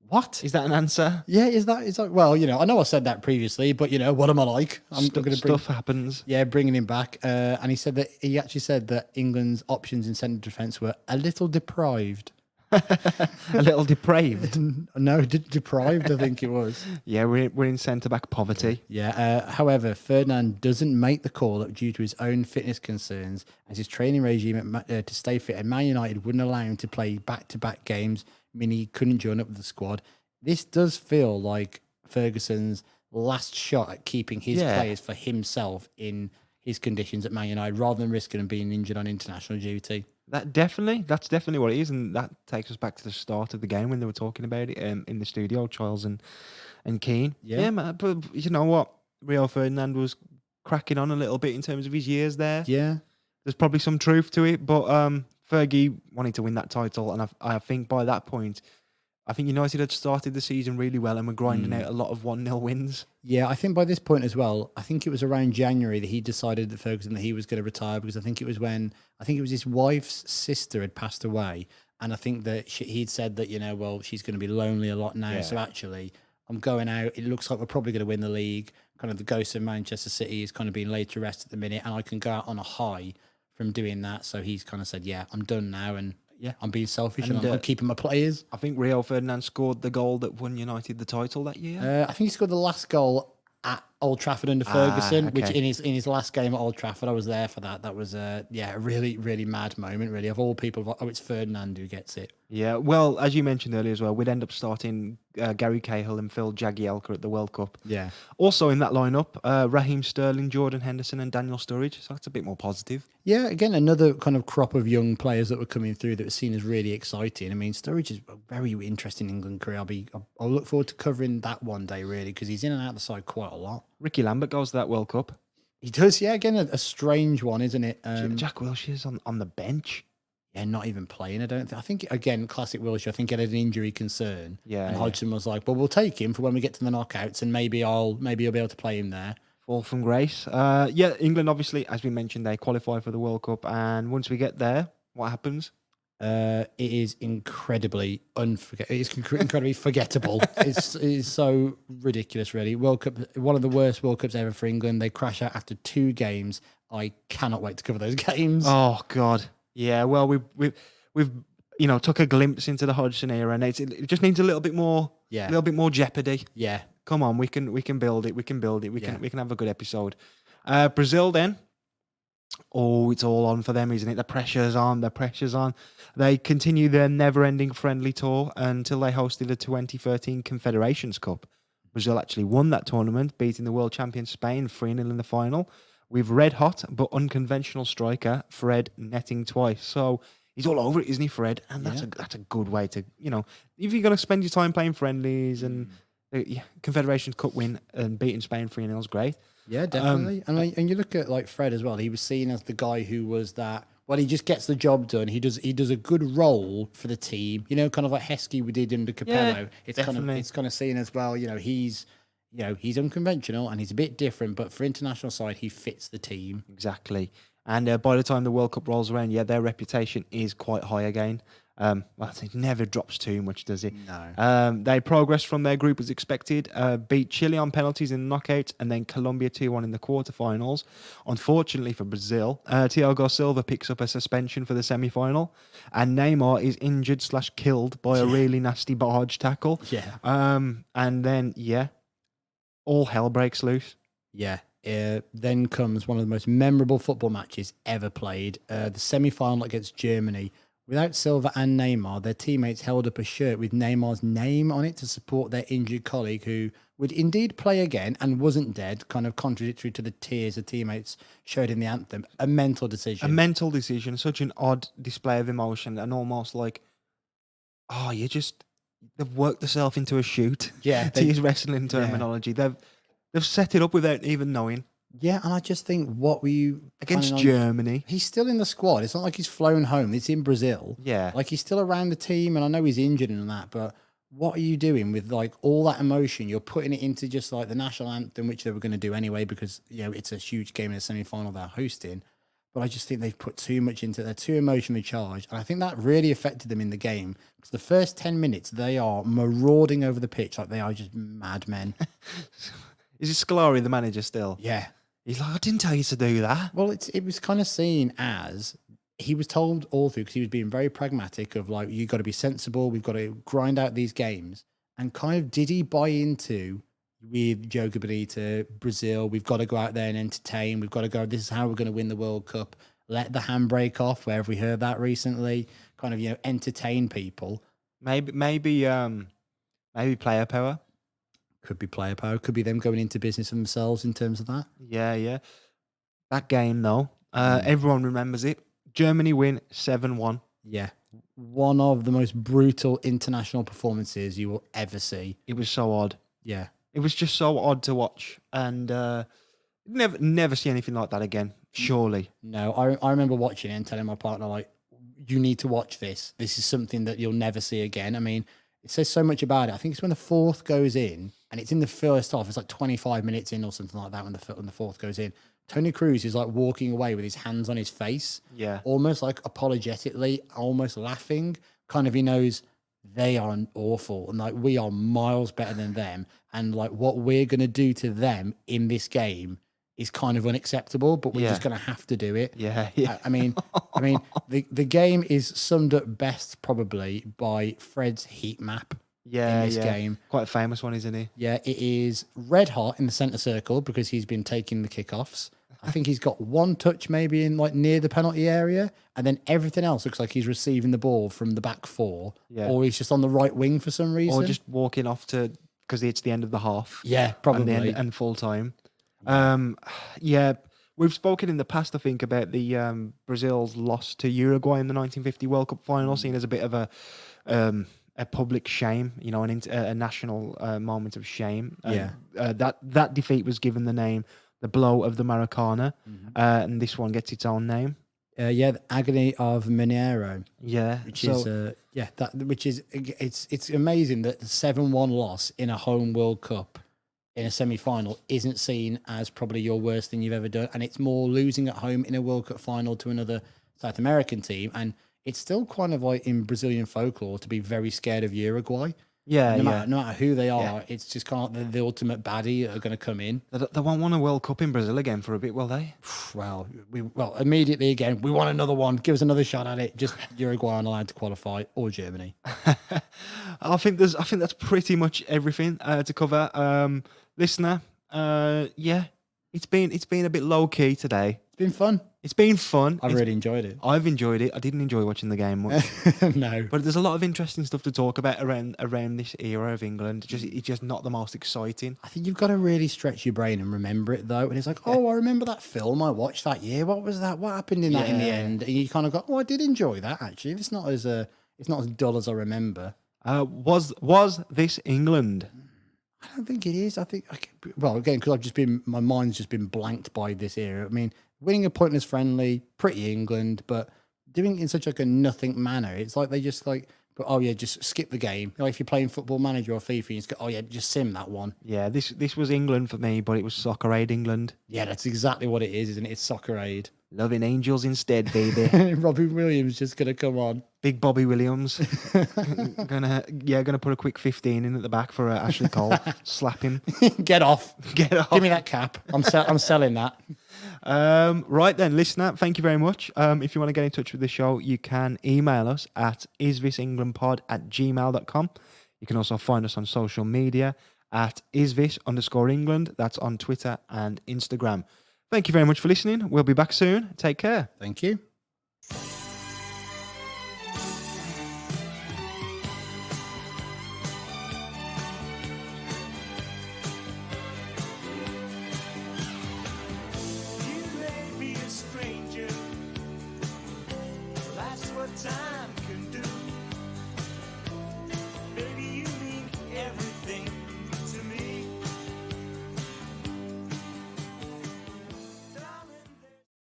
what? Is that an answer? Yeah, is that, well, I know I said that previously, but, what am I like? Stuff happens. Yeah, bringing him back. And he actually said that England's options in centre defence were a little deprived. A little depraved. No, deprived, I think it was. Yeah, we're in centre-back poverty. Yeah, however, Ferdinand doesn't make the call-up due to his own fitness concerns, as his training regime to stay fit at Man United wouldn't allow him to play back-to-back games, meaning he couldn't join up with the squad. This does feel like Ferguson's last shot at keeping his players for himself in his conditions at Man United, rather than risking them being injured on international duty. That's definitely what it is, and that takes us back to the start of the game when they were talking about it in the studio, Charles and Keane. Yeah. Man, but you know what? Rio Ferdinand was cracking on a little bit in terms of his years there. Yeah. There's probably some truth to it, but Fergie wanted to win that title, and I think by that point, I think United had started the season really well and were grinding out a lot of 1-0 wins. Yeah, I think by this point as well, I think it was around January that he decided that Ferguson that he was going to retire, because I think it was his wife's sister had passed away, and I think that he'd said that, well, she's going to be lonely a lot now, so actually I'm going out. It looks like we're probably going to win the league. Kind of the ghost of Manchester City is kind of being laid to rest at the minute, and I can go out on a high from doing that. So he's kind of said, yeah, I'm done now, and I'm being selfish, and I'm keeping my players. I think Rio Ferdinand scored the goal that won United the title that year. I think he scored the last goal at Old Trafford under Ferguson, which in his last game at Old Trafford, I was there for that. That was a really, really mad moment, really. Of all people, it's Ferdinand who gets it. Yeah, well, as you mentioned earlier as well, we'd end up starting Gary Cahill and Phil Jagielka at the World Cup. Yeah. Also in that lineup, Raheem Sterling, Jordan Henderson and Daniel Sturridge. So that's a bit more positive. Yeah, again, another kind of crop of young players that were coming through that were seen as really exciting. I mean, Sturridge is a very interesting England career. I'll look forward to covering that one day, really, because he's in and out of the side quite a lot. Ricky Lambert goes to that World Cup. He does, yeah. Again, a strange one, isn't it? Jack Wilshere's on the bench. Yeah, not even playing, I don't think. I think, again, classic Wilshere, I think he had an injury concern. Yeah. And Hodgson was like, well, we'll take him for when we get to the knockouts, and maybe you'll be able to play him there. Fall from grace. England, obviously, as we mentioned, they qualify for the World Cup. And once we get there, what happens? It is incredibly incredibly forgettable. It's so ridiculous, really. World Cup, one of the worst World Cups ever for England. They crash out after 2 games. I cannot wait to cover those games. Oh God, yeah. Well, we've took a glimpse into the Hodgson era, and it just needs a little bit more, jeopardy. Yeah, come on, we can build it. We can have a good episode. Brazil then. Oh, it's all on for them, isn't it? The pressure's on. They continue their never-ending friendly tour until they hosted the 2013 Confederations Cup. Brazil actually won that tournament, beating the world champion Spain 3-0 in the final, with red-hot but unconventional striker Fred netting twice. So he's all over it, isn't he, Fred? And that's a good way to, if you're going to spend your time playing friendlies and the Confederations Cup win and beating Spain 3-0 is great. Yeah, definitely. And you look at like Fred as well. He was seen as the guy who was that. Well, he just gets the job done. He does a good role for the team. Kind of like Heskey we did under Capello. Yeah, it's kind of seen as well. He's unconventional and he's a bit different, but for international side, he fits the team exactly. And by the time the World Cup rolls around, their reputation is quite high again. It never drops too much, does it? No. They progressed from their group as expected, beat Chile on penalties in the knockouts, and then Colombia 2-1 in the quarterfinals. Unfortunately for Brazil, Thiago Silva picks up a suspension for the semi-final, and Neymar is injured/killed by a really nasty barge tackle. Yeah. And then, all hell breaks loose. Yeah. Then comes one of the most memorable football matches ever played, the semi-final against Germany. Without Silva and Neymar, their teammates held up a shirt with Neymar's name on it to support their injured colleague, who would indeed play again and wasn't dead, kind of contradictory to the tears the teammates showed in the anthem. A mental decision. Such an odd display of emotion, and almost like, they've worked themselves into a shoot. Yeah. To use wrestling terminology. They've set it up without even knowing. Yeah, and I just think, what were you... Against Germany. He's still in the squad. It's not like he's flown home. It's in Brazil. Yeah. Like, he's still around the team, and I know he's injured and that, but what are you doing with, like, all that emotion? You're putting it into just, like, the national anthem, which they were going to do anyway, because, it's a huge game in the semi-final they're hosting. But I just think they've put too much into it. They're too emotionally charged, and I think that really affected them in the game, because the first 10 minutes, they are marauding over the pitch like they are just madmen. Is it Scolari, the manager, still? Yeah. He's like, I didn't tell you to do that. Well, it was kind of seen as he was told all through, because he was being very pragmatic of like, you got to be sensible. We've got to grind out these games. And kind of, did he buy into with Joe Bonito, Brazil? We've got to go out there and entertain. We've got to go. This is how we're going to win the World Cup. Let the handbrake off. Where have we heard that recently? Kind of, entertain people. Maybe player power. Could be player power. Could be them going into business for themselves in terms of that. Yeah. That game, though, everyone remembers it. Germany win 7-1. Yeah. One of the most brutal international performances you will ever see. It was so odd. Yeah. It was just so odd to watch. And never see anything like that again, surely. No, I remember watching it and telling my partner, like, you need to watch this. This is something that you'll never see again. I mean, it says so much about it. I think it's when the fourth goes in, and it's in the first half. It's like 25 minutes in or something like that when the fourth goes in. Tony Cruz is like walking away with his hands on his face. Yeah. Almost like apologetically, almost laughing. Kind of, he knows they are awful and like we are miles better than them. And like what we're going to do to them in this game is kind of unacceptable, but we're just going to have to do it. Yeah. I mean, the game is summed up best probably by Fred's heat map. In this game. Quite a famous one, isn't he? Yeah, it is red hot in the centre circle because he's been taking the kickoffs. I think he's got one touch maybe in like near the penalty area, and then everything else looks like he's receiving the ball from the back four, or he's just on the right wing for some reason, or just walking off to because it's the end of the half. Yeah, probably and full time. We've spoken in the past, I think, about the Brazil's loss to Uruguay in the 1950 World Cup final, seen as a bit of a public shame, you know, a national moment of shame. That defeat was given the name the Blow of the Maracana, and this one gets its own name. The Agony of Mineiro. Yeah, which is it's amazing that the 7-1 loss in a home World Cup in a semi-final isn't seen as probably your worst thing you've ever done, and it's more losing at home in a World Cup final to another South American team, and it's still kind of like in Brazilian folklore to be very scared of Uruguay. Yeah, no matter who they are, it's just kind of like the ultimate baddie that are going to come in. They won't want a World Cup in Brazil again for a bit, will they? Well, immediately again, we want another one. Give us another shot at it. Just Uruguay aren't allowed to qualify, or Germany. I think that's pretty much everything to cover. Listener, it's been a bit low key today. It's been fun. It's been fun. I've really enjoyed it. I've enjoyed it. I didn't enjoy watching the game much. No. But there's a lot of interesting stuff to talk about around this era of England. It's just not the most exciting. I think you've got to really stretch your brain and remember it, though. And it's like, I remember that film I watched that year. What was that? What happened in that in the end? And you kind of go, I did enjoy that, actually. It's not as dull as I remember. Was this England? I don't think it is. I think, again, because my mind's just been blanked by this era. I mean, winning a pointless friendly, pretty England, but doing it in such like a nothing manner. It's like they just like, just skip the game. You know, if you're playing Football Manager or FIFA, you just go, just sim that one. Yeah, this was England for me, but it was Soccer Aid England. Yeah, that's exactly what it is, isn't it? It's Soccer Aid. Loving Angels instead, baby. Robbie Williams just gonna come on. Big Bobby Williams. gonna put a quick 15 in at the back for Ashley Cole. Slap him. Get off. Get off. Give me that cap. I'm selling that. Right then, listener, thank you very much. If you want to get in touch with the show, you can email us at isthisenglandpod@gmail.com. You can also find us on social media at isthis_England. That's on Twitter and Instagram. Thank you very much for listening. We'll be back soon. Take care. Thank you.